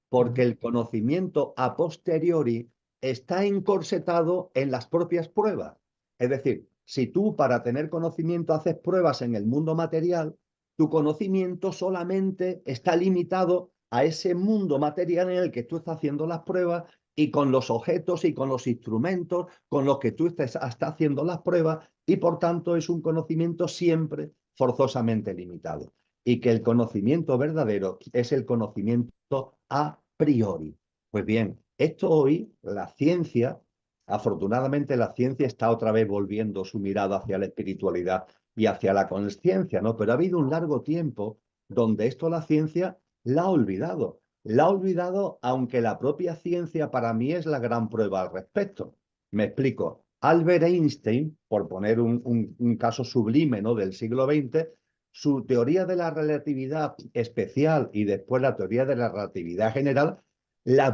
porque Mm. el conocimiento a posteriori está encorsetado en las propias pruebas. Es decir, si tú para tener conocimiento haces pruebas en el mundo material, tu conocimiento solamente está limitado a ese mundo material en el que tú estás haciendo las pruebas y con los objetos y con los instrumentos con los que tú estás haciendo las pruebas, y por tanto es un conocimiento siempre forzosamente limitado. Y que el conocimiento verdadero es el conocimiento a priori. Pues bien, esto hoy, la ciencia, afortunadamente la ciencia está otra vez volviendo su mirada hacia la espiritualidad y hacia la conciencia, ¿no? Pero ha habido un largo tiempo donde esto la ciencia la ha olvidado. La ha olvidado, aunque la propia ciencia para mí es la gran prueba al respecto. Me explico. Albert Einstein, por poner un caso sublime, ¿no?, del siglo XX, su teoría de la relatividad especial y después la teoría de la relatividad general, la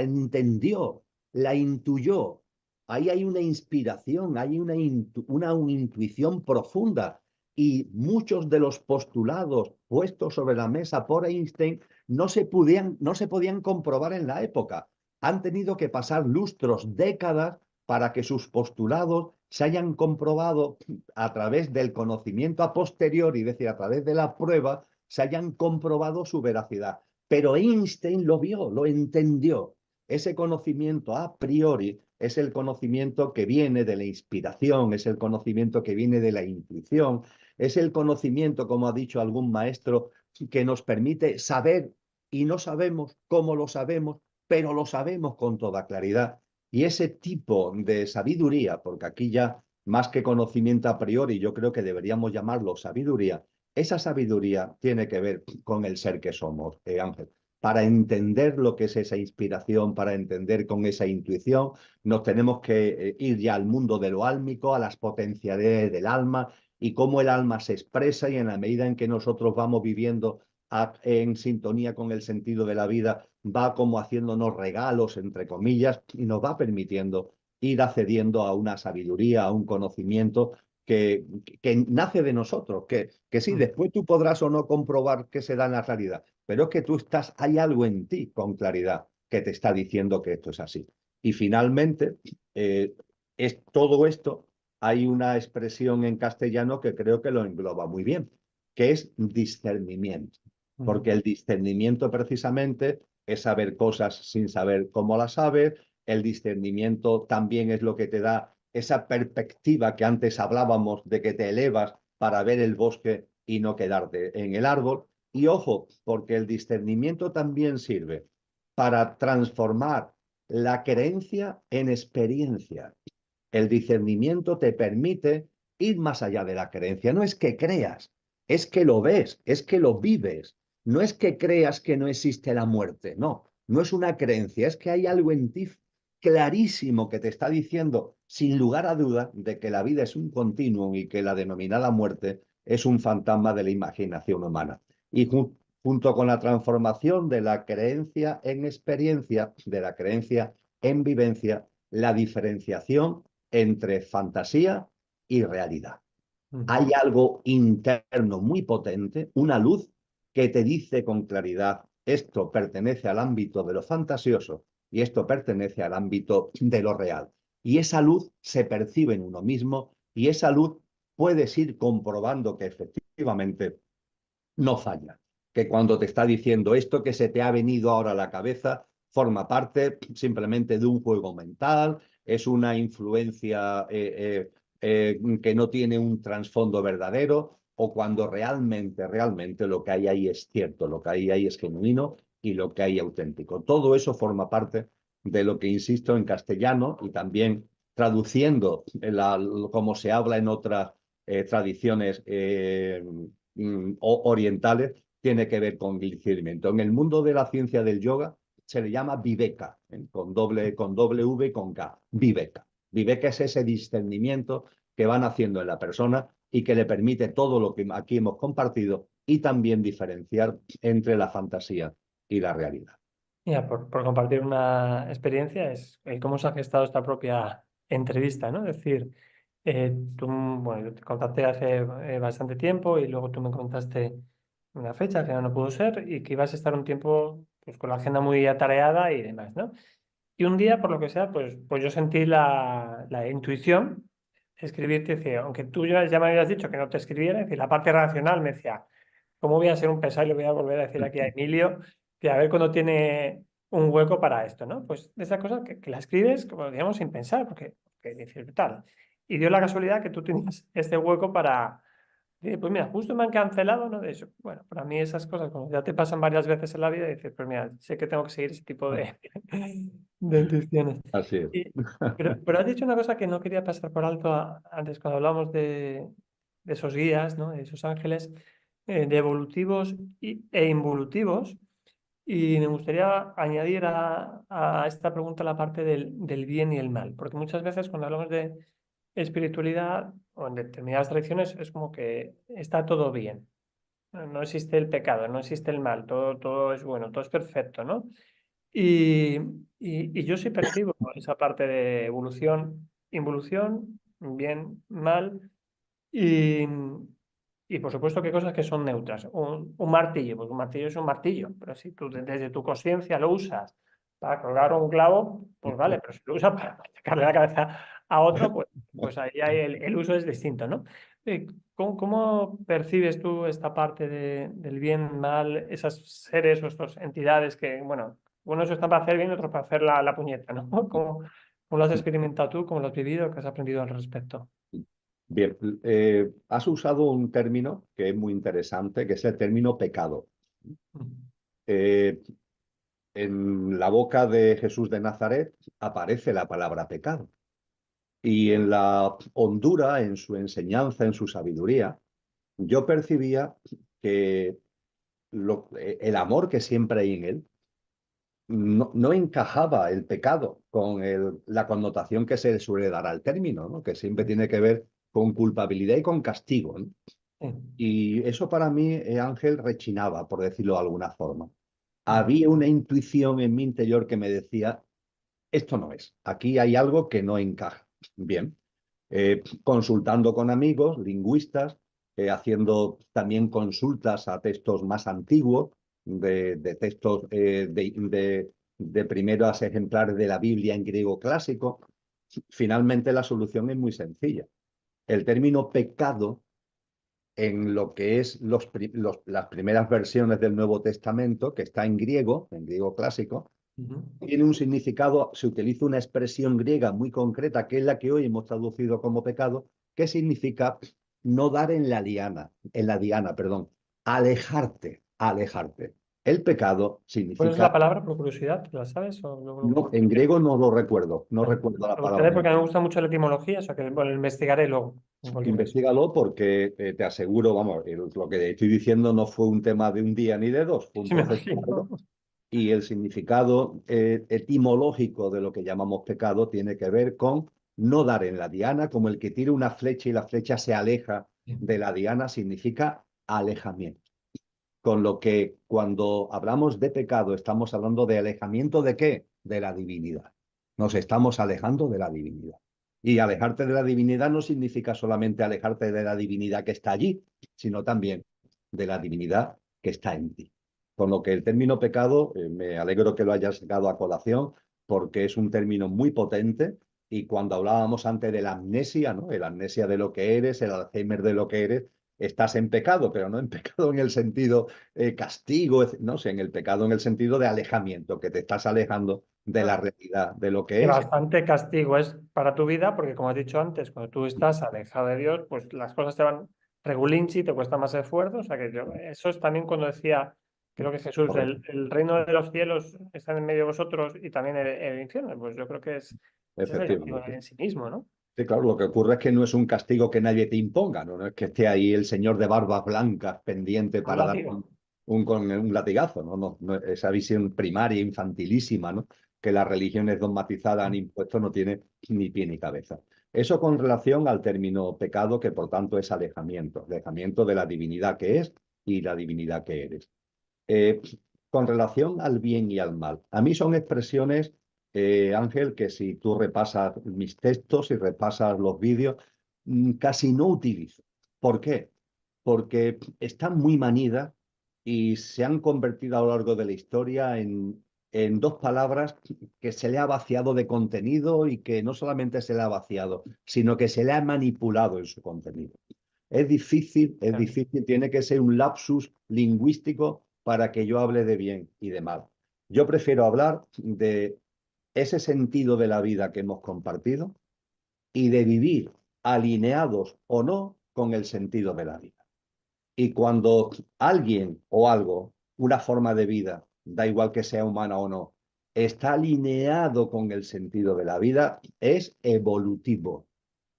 entendió, la intuyó. Ahí hay una inspiración, hay una intuición profunda, y muchos de los postulados puestos sobre la mesa por Einstein no se podían comprobar en la época. Han tenido que pasar lustros, décadas, para que sus postulados se hayan comprobado a través del conocimiento a posteriori, es decir, a través de la prueba, se hayan comprobado su veracidad. Pero Einstein lo vio, lo entendió. Ese conocimiento a priori es el conocimiento que viene de la inspiración, es el conocimiento que viene de la intuición, es el conocimiento, como ha dicho algún maestro, que nos permite saber y no sabemos cómo lo sabemos, pero lo sabemos con toda claridad. Y ese tipo de sabiduría, porque aquí ya más que conocimiento a priori, yo creo que deberíamos llamarlo sabiduría, esa sabiduría tiene que ver con el ser que somos, Ángel. Para entender lo que es esa inspiración, para entender con esa intuición, nos tenemos que ir ya al mundo de lo álmico, a las potencialidades del alma y cómo el alma se expresa, y en la medida en que nosotros vamos viviendo en sintonía con el sentido de la vida, va como haciéndonos regalos, entre comillas, y nos va permitiendo ir accediendo a una sabiduría, a un conocimiento que nace de nosotros, que sí, después tú podrás o no comprobar que se da en la realidad, pero es que hay algo en ti con claridad que te está diciendo que esto es así. Y finalmente, es todo esto, hay una expresión en castellano que creo que lo engloba muy bien, que es discernimiento. Porque el discernimiento precisamente es saber cosas sin saber cómo las sabes. El discernimiento también es lo que te da esa perspectiva que antes hablábamos de que te elevas para ver el bosque y no quedarte en el árbol. Y ojo, porque el discernimiento también sirve para transformar la creencia en experiencia. El discernimiento te permite ir más allá de la creencia. No es que creas, es que lo ves, es que lo vives. No es que creas que no existe la muerte, no, no es una creencia, es que hay algo en ti clarísimo que te está diciendo, sin lugar a duda, de que la vida es un continuum y que la denominada muerte es un fantasma de la imaginación humana. Y junto con la transformación de la creencia en experiencia, de la creencia en vivencia, la diferenciación entre fantasía y realidad. Hay algo interno muy potente, una luz que te dice con claridad: esto pertenece al ámbito de lo fantasioso y esto pertenece al ámbito de lo real. Y esa luz se percibe en uno mismo, y esa luz puedes ir comprobando que efectivamente no falla. Que cuando te está diciendo esto que se te ha venido ahora a la cabeza forma parte simplemente de un juego mental, es una influencia que no tiene un trasfondo verdadero, o cuando realmente lo que hay ahí es cierto, lo que hay ahí es genuino y lo que hay auténtico. Todo eso forma parte de lo que, insisto, en castellano, y también traduciendo como se habla en otras tradiciones orientales, tiene que ver con discernimiento. En el mundo de la ciencia del yoga se le llama viveka, con doble V y con K, viveka. Viveka es ese discernimiento que van haciendo en la persona y que le permite todo lo que aquí hemos compartido, y también diferenciar entre la fantasía y la realidad. Ya, por compartir una experiencia, es el cómo se ha gestado esta propia entrevista, ¿no? Es decir, tú, bueno, yo te contacté hace bastante tiempo y luego tú me contaste una fecha que no pudo ser y que ibas a estar un tiempo pues, con la agenda muy atareada y demás, ¿no? Y un día, por lo que sea, pues yo sentí la intuición de escribirte, decía, aunque tú ya me habías dicho que no te escribiera, es decir, la parte racional me decía, ¿cómo voy a ser un pesado y le voy a volver a decir aquí a Emilio que a ver cuándo tiene un hueco para esto, ¿no? Pues de esa cosa que la escribes, como digamos, sin pensar, porque dices, tal. Y dio la casualidad que tú tenías este hueco para, pues mira, justo me han cancelado, ¿no? De eso. Bueno, para mí esas cosas, como ya te pasan varias veces en la vida, dices, pues mira, sé que tengo que seguir ese tipo de intuiciones. Así es. Y- pero has dicho una cosa que no quería pasar por alto antes, cuando hablamos de esos guías, ¿no? De esos ángeles, de evolutivos e involutivos. Y me gustaría añadir a esta pregunta la parte del bien y el mal, porque muchas veces cuando hablamos de espiritualidad o en determinadas tradiciones es como que está todo bien. No existe el pecado, no existe el mal, todo es bueno, todo es perfecto, ¿no? Y, y yo sí percibo esa parte de evolución, involución, bien, mal, y, y por supuesto que hay cosas que son neutras. Un martillo, pues un martillo es un martillo, pero si tú desde tu conciencia lo usas para colgar un clavo, pues vale, pero si lo usas para sacarle la cabeza a otro, pues ahí hay el uso es distinto, ¿no? Eh, ¿Cómo percibes tú esta parte del bien, mal, esas seres o estas entidades que, bueno, unos están para hacer bien, otros para hacer la puñeta, ¿no? ¿Cómo lo has experimentado tú? ¿Cómo lo has vivido? ¿Qué has aprendido al respecto? Bien, has usado un término que es muy interesante, que es el término pecado. Mm. Eh, en la boca de Jesús de Nazaret aparece la palabra pecado. Y en la hondura, en su enseñanza, en su sabiduría, yo percibía que el amor que siempre hay en él no encajaba el pecado con la connotación que se le suele dar al término, ¿no? Que siempre tiene que ver con culpabilidad y con castigo, ¿no? Sí. Y eso para mí, Ángel, rechinaba, por decirlo de alguna forma. Mm. Había una intuición en mi interior que me decía, esto no es, aquí hay algo que no encaja. Bien, consultando con amigos, lingüistas, haciendo también consultas a textos más antiguos, de textos de primeros ejemplares de la Biblia en griego clásico, finalmente la solución es muy sencilla. El término pecado en lo que es las primeras versiones del Nuevo Testamento, que está en griego clásico, Ujú. tiene un significado, se utiliza una expresión griega muy concreta, que es la que hoy hemos traducido como pecado, que significa no dar en la diana, perdón, alejarte, alejarte. El pecado ¿Cuál es la significa, palabra por curiosidad? ¿La sabes? O luego no, en griego no lo recuerdo, no vale. recuerdo la Me gustaría palabra. porque me gusta mucho la etimología, o sea que bueno, lo investigaré luego, en cualquier caso. Investígalo porque te aseguro, vamos, lo que estoy diciendo no fue un tema de un día ni de dos, fue un Sí, me proceso imagino. largo y el significado etimológico de lo que llamamos pecado tiene que ver con no dar en la diana, como el que tira una flecha y la flecha se aleja de la diana, significa alejamiento. Con lo que cuando hablamos de pecado estamos hablando de alejamiento de qué? De la divinidad. Nos estamos alejando de la divinidad. Y alejarte de la divinidad no significa solamente alejarte de la divinidad que está allí, sino también de la divinidad que está en ti. Con lo que el término pecado, me alegro que lo hayas sacado a colación, porque es un término muy potente. Y cuando hablábamos antes de la amnesia, ¿no? El amnesia de lo que eres, el Alzheimer de lo que eres, estás en pecado, pero no en pecado en el sentido castigo, no sé, en el pecado en el sentido de alejamiento, que te estás alejando de la Ah, realidad, de lo que que es. bastante castigo es para tu vida, porque como has dicho antes, cuando tú estás alejado de Dios, pues las cosas te van regulinchi, te cuesta más esfuerzo. O sea que yo, eso es también cuando decía, creo que Jesús, Correcto, el reino de los cielos está en medio de vosotros y también el infierno. Pues yo creo que ese es el castigo efectivamente. en sí mismo, ¿no? Sí, claro, lo que ocurre es que no es un castigo que nadie te imponga, ¿no? No es que esté ahí el señor de barbas blancas pendiente Un para dar látigo. con un latigazo, ¿no? Esa visión primaria, infantilísima, ¿no? Que las religiones dogmatizadas han impuesto no tiene ni pie ni cabeza. Eso con relación al término pecado, que por tanto es alejamiento, alejamiento de la divinidad que es y la divinidad que eres. Eh, con relación al bien y al mal, a mí son expresiones, Ángel, que si tú repasas mis textos y repasas los vídeos, casi no utilizo. ¿Por qué? Porque están muy manidas y se han convertido a lo largo de la historia en en dos palabras que se le ha vaciado de contenido y que no solamente se le ha vaciado, sino que se le ha manipulado en su contenido. Es Claro. difícil, tiene que ser un lapsus lingüístico para que yo hable de bien y de mal. Yo prefiero hablar de ese sentido de la vida que hemos compartido y de vivir alineados o no con el sentido de la vida. Y cuando alguien o algo, una forma de vida, da igual que sea humana o no, está alineado con el sentido de la vida, es evolutivo.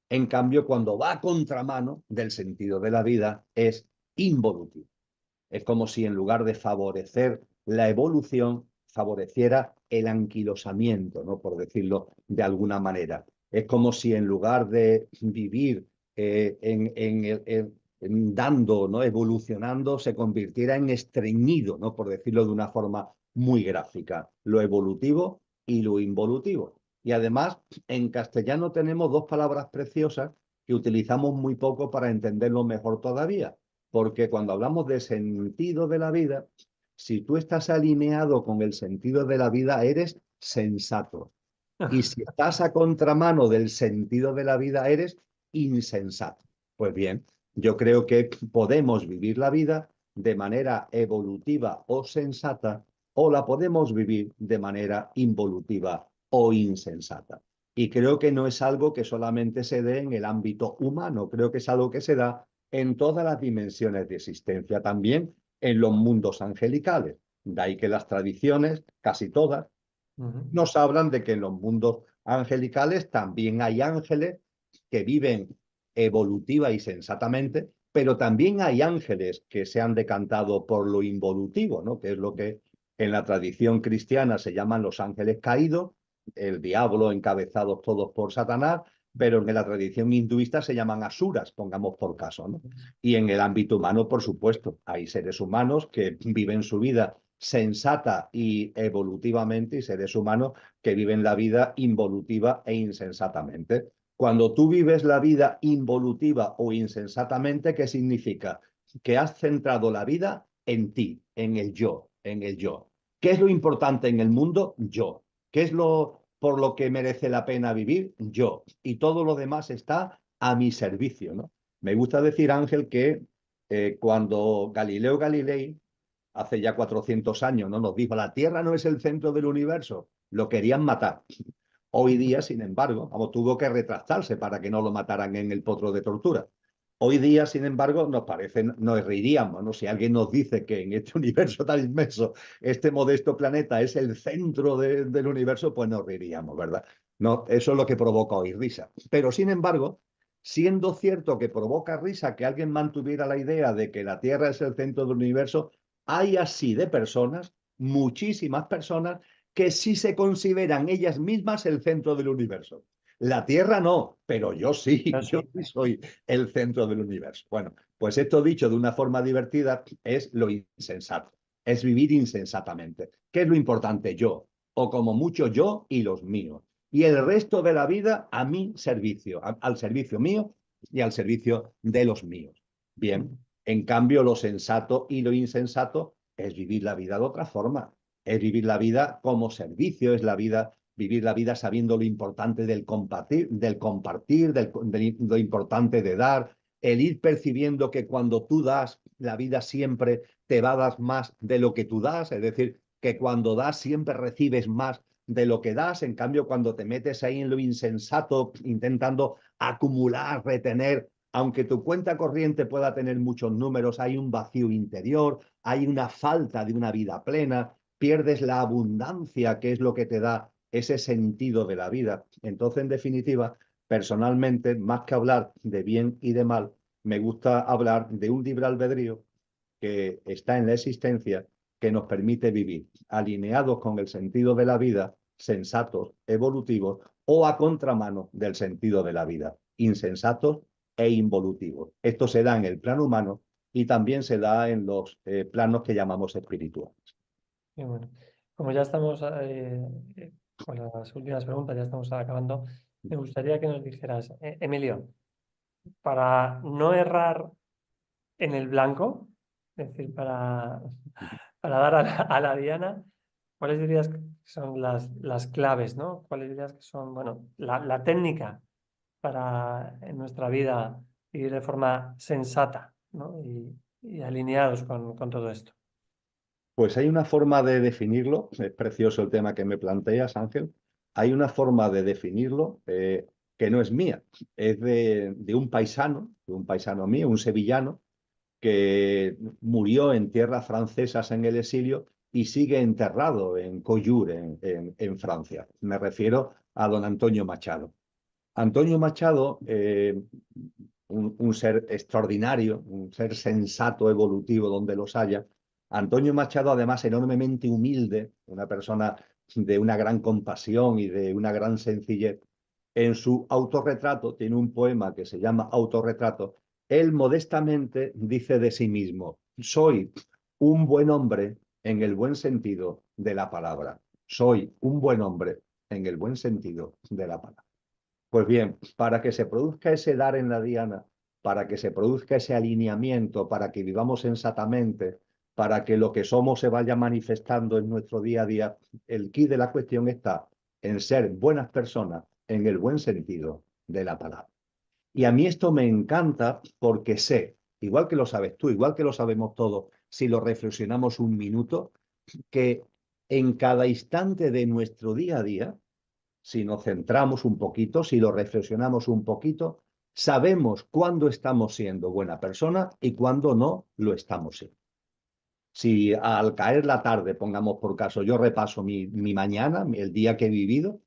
En cambio, cuando va a contramano del sentido de la vida, es involutivo. Es como si en lugar de favorecer la evolución, favoreciera el anquilosamiento, ¿no? Por decirlo de alguna manera. Es como si en lugar de vivir dando, ¿no? Evolucionando, se convirtiera en estreñido, ¿no? Por decirlo de una forma muy gráfica. Lo evolutivo y lo involutivo. Y además, en castellano tenemos dos palabras preciosas que utilizamos muy poco para entenderlo mejor todavía. Porque cuando hablamos de sentido de la vida, si tú estás alineado con el sentido de la vida, eres sensato. Y si estás a contramano del sentido de la vida, eres insensato. Pues bien, yo creo que podemos vivir la vida de manera evolutiva o sensata, o la podemos vivir de manera involutiva o insensata. Y creo que no es algo que solamente se dé en el ámbito humano, creo que es algo que se da en todas las dimensiones de existencia, también en los mundos angelicales. De ahí que las tradiciones, casi todas, nos hablan de que en los mundos angelicales también hay ángeles que viven evolutiva y sensatamente, pero también hay ángeles que se han decantado por lo involutivo, ¿no? Que es lo que en la tradición cristiana se llaman los ángeles caídos, el diablo encabezados todos por Satanás, pero en la tradición hinduista se llaman asuras, pongamos por caso, ¿no? Y en el ámbito humano, por supuesto, hay seres humanos que viven su vida sensata y evolutivamente y seres humanos que viven la vida involutiva e insensatamente. Cuando tú vives la vida involutiva o insensatamente, ¿qué significa? Que has centrado la vida en ti, en el yo, en el yo. ¿Qué es lo importante en el mundo? Yo. ¿Qué es lo por lo que merece la pena vivir? Yo. Y todo lo demás está a mi servicio, ¿no? Me gusta decir, Ángel, que cuando Galileo Galilei hace ya 400 años, ¿no? Nos dijo, la Tierra no es el centro del universo, lo querían matar. Hoy día, sin embargo, vamos, tuvo que retractarse para que no lo mataran en el potro de tortura. Hoy día, sin embargo, nos parece, nos reiríamos, ¿no? Si alguien nos dice que en este universo tan inmenso, este modesto planeta es el centro del universo, pues nos reiríamos, ¿verdad? No, eso es lo que provoca hoy risa. Pero, sin embargo, siendo cierto que provoca risa que alguien mantuviera la idea de que la Tierra es el centro del universo, hay así de personas, muchísimas personas, que sí se consideran ellas mismas el centro del universo. La Tierra no, pero yo sí, yo Sí. sí soy el centro del universo. Bueno, pues esto dicho de una forma divertida es lo insensato, es vivir insensatamente. ¿Qué es lo importante? Yo, o como mucho yo y los míos. Y el resto de la vida a mi servicio, al servicio mío y al servicio de los míos. Bien, en cambio lo sensato y lo insensato es vivir la vida de otra forma, es vivir la vida como servicio, es la vida, vivir la vida sabiendo lo importante del compartir, lo importante de dar, el ir percibiendo que cuando tú das, la vida siempre te va a dar más de lo que tú das, es decir, que cuando das siempre recibes más de lo que das, en cambio cuando te metes ahí en lo insensato, intentando acumular, retener, aunque tu cuenta corriente pueda tener muchos números, hay un vacío interior, hay una falta de una vida plena, pierdes la abundancia, que es lo que te da ese sentido de la vida. Entonces, en definitiva, personalmente, más que hablar de bien y de mal, me gusta hablar de un libre albedrío que está en la existencia, que nos permite vivir alineados con el sentido de la vida, sensatos, evolutivos, o a contramano del sentido de la vida, insensatos e involutivos. Esto se da en el plano humano y también se da en los planos que llamamos espirituales. Y bueno, como ya estamos con las últimas preguntas, ya estamos acabando, me gustaría que nos dijeras, Emilio, para no errar en el blanco, es decir, para dar a la diana, ¿cuáles dirías que son las claves, ¿no? ¿Cuáles dirías que son, bueno, la técnica para en nuestra vida vivir de forma sensata, ¿no? Y alineados con todo esto? Pues hay una forma de definirlo, es precioso el tema que me planteas, Ángel. Hay una forma de definirlo que no es mía, es de un paisano mío, un sevillano, que murió en tierras francesas en el exilio y sigue enterrado en Collioure, en Francia. Me refiero a don Antonio Machado. Antonio Machado, un ser extraordinario, un ser sensato, evolutivo, donde los haya. Antonio Machado, además, enormemente humilde, una persona de una gran compasión y de una gran sencillez. En su autorretrato, tiene un poema que se llama Autorretrato. Él modestamente dice de sí mismo: soy un buen hombre en el buen sentido de la palabra. Soy un buen hombre en el buen sentido de la palabra. Pues bien, para que se produzca ese dar en la diana, para que se produzca ese alineamiento, para que vivamos sensatamente, para que lo que somos se vaya manifestando en nuestro día a día, el quid de la cuestión está en ser buenas personas en el buen sentido de la palabra. Y a mí esto me encanta porque sé, igual que lo sabes tú, igual que lo sabemos todos, si lo reflexionamos un minuto, que en cada instante de nuestro día a día, si nos centramos un poquito, si lo reflexionamos un poquito, sabemos cuándo estamos siendo buena persona y cuándo no lo estamos siendo. Si al caer la tarde, pongamos por caso, yo repaso mi mañana, el día que he vivido,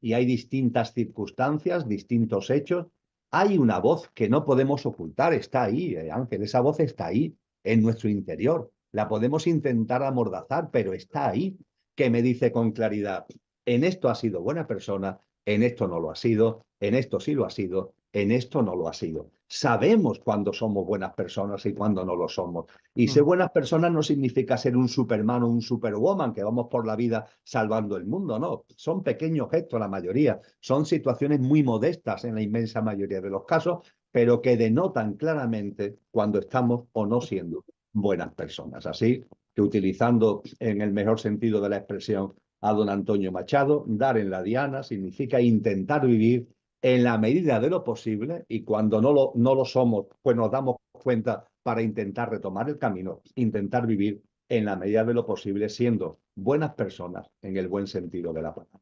y hay distintas circunstancias, distintos hechos, hay una voz que no podemos ocultar, está ahí, Ángel, esa voz está ahí, en nuestro interior. La podemos intentar amordazar, pero está ahí, que me dice con claridad: en esto has sido buena persona, en esto no lo ha sido, en esto sí lo ha sido, en esto no lo ha sido. Sabemos cuándo somos buenas personas y cuándo no lo somos. Y ser Mm. buenas personas no significa ser un Superman o un Superwoman, que vamos por la vida salvando el mundo, no. Son pequeños gestos la mayoría, son situaciones muy modestas en la inmensa mayoría de los casos, pero que denotan claramente cuando estamos o no siendo buenas personas. Así que, utilizando en el mejor sentido de la expresión a don Antonio Machado, dar en la diana significa intentar vivir en la medida de lo posible, y cuando no lo somos, pues nos damos cuenta, para intentar retomar el camino, intentar vivir en la medida de lo posible siendo buenas personas en el buen sentido de la palabra.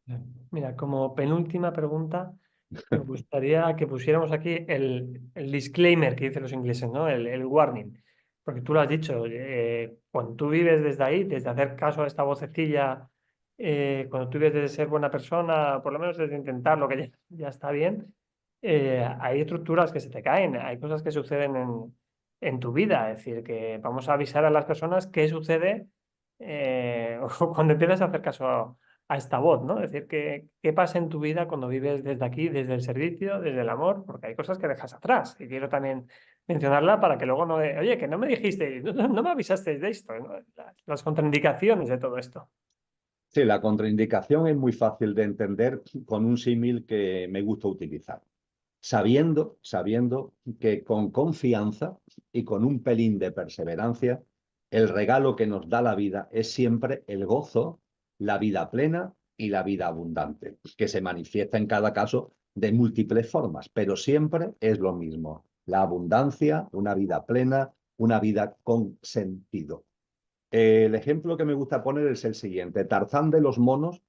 Mira, como penúltima pregunta, me gustaría que pusiéramos aquí el disclaimer que dicen los ingleses, ¿no? El warning. Porque tú lo has dicho, cuando tú vives desde ahí, desde hacer caso a esta vocecilla, cuando tú vives desde ser buena persona, por lo menos desde intentar lo que ya está bien, hay estructuras que se te caen, hay cosas que suceden en tu vida. Es decir, que vamos a avisar a las personas qué sucede cuando empiezas a hacer caso a esta voz, ¿no? Es decir, ¿qué pasa en tu vida cuando vives desde aquí, desde el servicio, desde el amor? Porque hay cosas que dejas atrás y quiero también mencionarla para que luego no, oye, que no me dijisteis, no me avisasteis de esto, ¿no? Las contraindicaciones de todo esto. Sí, la contraindicación es muy fácil de entender con un símil que me gusta utilizar. Sabiendo que con confianza y con un pelín de perseverancia, el regalo que nos da la vida es siempre el gozo, la vida plena y la vida abundante, que se manifiesta en cada caso de múltiples formas, pero siempre es lo mismo: la abundancia, una vida plena, una vida con sentido. El ejemplo que me gusta poner es el siguiente: Tarzán de los monos,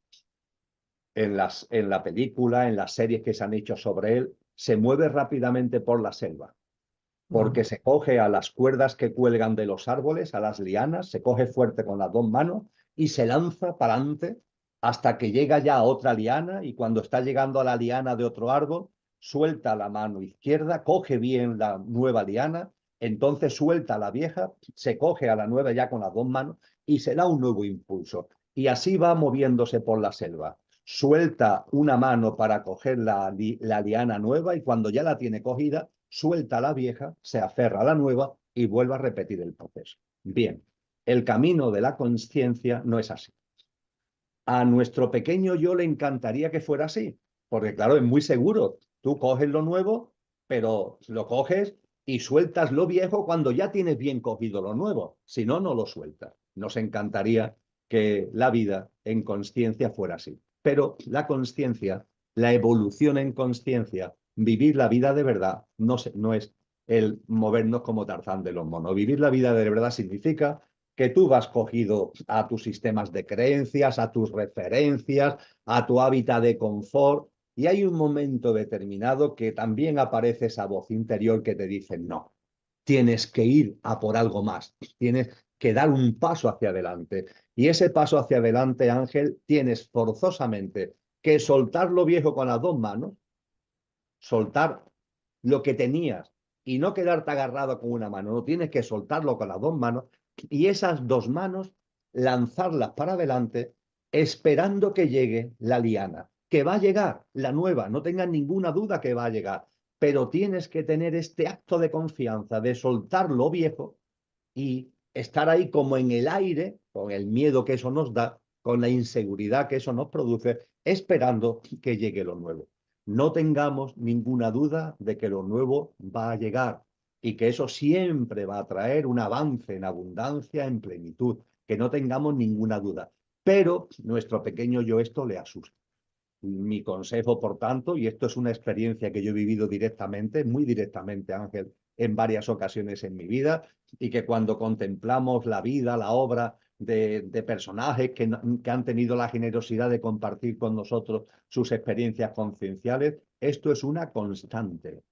en la película, en las series que se han hecho sobre él, se mueve rápidamente por la selva, porque Mm. se coge a las cuerdas que cuelgan de los árboles, a las lianas, se coge fuerte con las dos manos y se lanza para adelante hasta que llega ya a otra liana, y cuando está llegando a la liana de otro árbol, suelta la mano izquierda, coge bien la nueva liana, entonces suelta la vieja, se coge a la nueva ya con las dos manos y se da un nuevo impulso. Y así va moviéndose por la selva. Suelta una mano para coger la liana nueva, y cuando ya la tiene cogida, suelta la vieja, se aferra a la nueva y vuelve a repetir el proceso. Bien, el camino de la conciencia no es así. A nuestro pequeño yo le encantaría que fuera así, porque claro, es muy seguro. Tú coges lo nuevo, pero lo coges y sueltas lo viejo cuando ya tienes bien cogido lo nuevo. Si no, no lo sueltas. Nos encantaría que la vida en consciencia fuera así. Pero la consciencia, la evolución en consciencia, vivir la vida de verdad, no es el movernos como Tarzán de los monos. Vivir la vida de verdad significa que tú vas cogido a tus sistemas de creencias, a tus referencias, a tu hábitat de confort, y hay un momento determinado que también aparece esa voz interior que te dice, no, tienes que ir a por algo más, tienes que dar un paso hacia adelante. Y ese paso hacia adelante, Ángel, tienes forzosamente que soltar lo viejo con las dos manos, soltar lo que tenías y no quedarte agarrado con una mano, no tienes que soltarlo con las dos manos y esas dos manos lanzarlas para adelante esperando que llegue la liana, que va a llegar, la nueva, no tengas ninguna duda que va a llegar, pero tienes que tener este acto de confianza, de soltar lo viejo y estar ahí como en el aire, con el miedo que eso nos da, con la inseguridad que eso nos produce, esperando que llegue lo nuevo. No tengamos ninguna duda de que lo nuevo va a llegar y que eso siempre va a traer un avance en abundancia, en plenitud, que no tengamos ninguna duda. Pero nuestro pequeño yo esto le asusta. Mi consejo, por tanto, y esto es una experiencia que yo he vivido directamente, muy directamente, Ángel, en varias ocasiones en mi vida, y que cuando contemplamos la vida, la obra de personajes que han tenido la generosidad de compartir con nosotros sus experiencias concienciales, esto es una constante.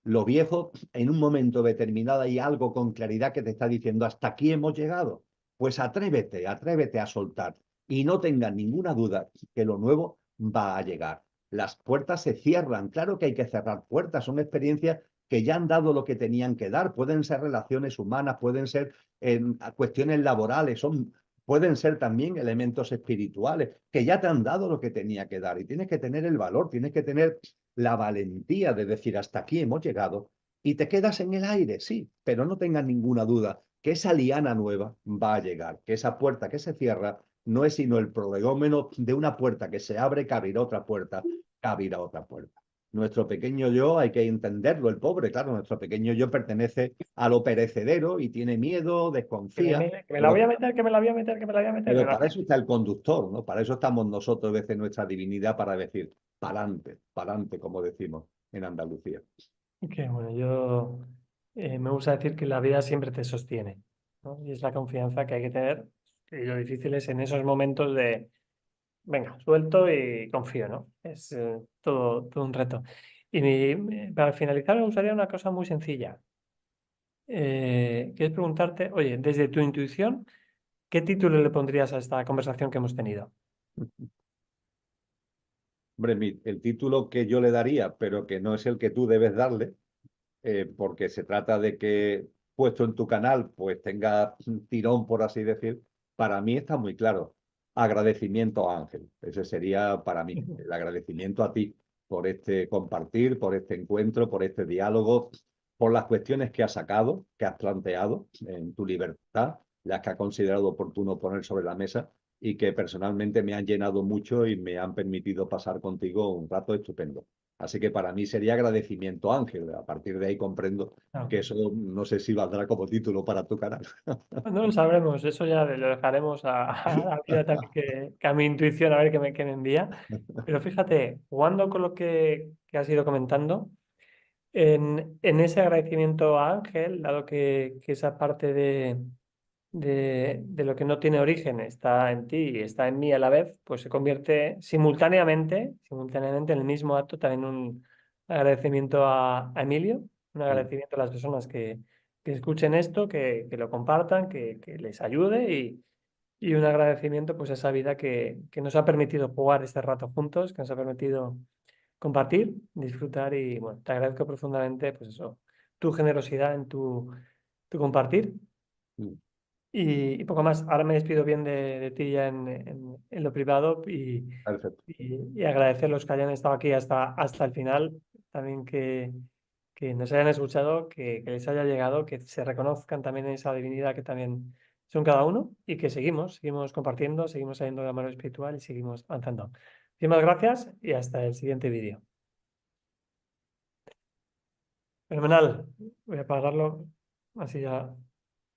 Lo viejo, en un momento determinado hay algo con claridad que te está diciendo, hasta aquí hemos llegado. Pues atrévete, atrévete a soltar y no tengas ninguna duda que lo nuevo va a llegar. Las puertas se cierran, claro que hay que cerrar puertas, son experiencias que ya han dado lo que tenían que dar, pueden ser relaciones humanas, pueden ser cuestiones laborales, pueden ser también elementos espirituales que ya te han dado lo que tenía que dar y tienes que tener el valor, tienes que tener la valentía de decir hasta aquí hemos llegado y te quedas en el aire, sí, pero no tengas ninguna duda que esa liana nueva va a llegar, que esa puerta que se cierra no es sino el prolegómeno de una puerta que se abre, que abrirá otra puerta, que abrirá otra puerta. Nuestro pequeño yo hay que entenderlo, el pobre, claro, nuestro pequeño yo pertenece a lo perecedero y tiene miedo, desconfía, Que me la voy pero a meter, que me la voy a meter, que me la voy a meter. pero para eso está el conductor, ¿no? Para eso estamos nosotros desde nuestra divinidad, para decir, pa'lante, como decimos en Andalucía. Que bueno, yo me gusta decir que la vida siempre te sostiene, ¿no? Y es la confianza que hay que tener. Y lo difícil es en esos momentos de, venga, suelto y confío, ¿no? Es todo un reto. Y para finalizar, me gustaría una cosa muy sencilla. Que es preguntarte, oye, desde tu intuición, ¿qué título le pondrías a esta conversación que hemos tenido? Hombre, el título que yo le daría, pero que no es el que tú debes darle, porque se trata de que puesto en tu canal, pues tenga un tirón, por así decir, para mí está muy claro. Agradecimiento a Ángel. Ese sería para mí. El agradecimiento a ti por este compartir, por este encuentro, por este diálogo, por las cuestiones que has sacado, que has planteado en tu libertad, las que has considerado oportuno poner sobre la mesa y que personalmente me han llenado mucho y me han permitido pasar contigo un rato estupendo. Así que para mí sería agradecimiento, Ángel. A partir de ahí comprendo Ah, que eso no sé si valdrá como título para tu canal. no lo sabremos, eso ya lo dejaremos a la vida también que a mi intuición a ver qué me envía. Pero fíjate, jugando con lo que has ido comentando, en ese agradecimiento a Ángel, dado que esa parte de lo que no tiene origen está en ti y está en mí a la vez, pues se convierte simultáneamente en el mismo acto también un agradecimiento a Emilio, un agradecimiento a las personas que escuchen esto, que lo compartan, que les ayude y un agradecimiento pues a esa vida que nos ha permitido jugar este rato juntos, que nos ha permitido compartir, disfrutar y bueno, te agradezco profundamente pues eso, tu generosidad en tu compartir. Y poco más. Ahora me despido bien de ti ya en lo privado Perfecto. y agradecer a los que hayan estado aquí hasta el final. También que nos hayan escuchado, que les haya llegado, que se reconozcan también en esa divinidad que también son cada uno y que seguimos compartiendo, seguimos saliendo de la mano espiritual y seguimos avanzando. Muchísimas gracias y hasta el siguiente vídeo. Fenomenal. Voy a apagarlo. Así ya.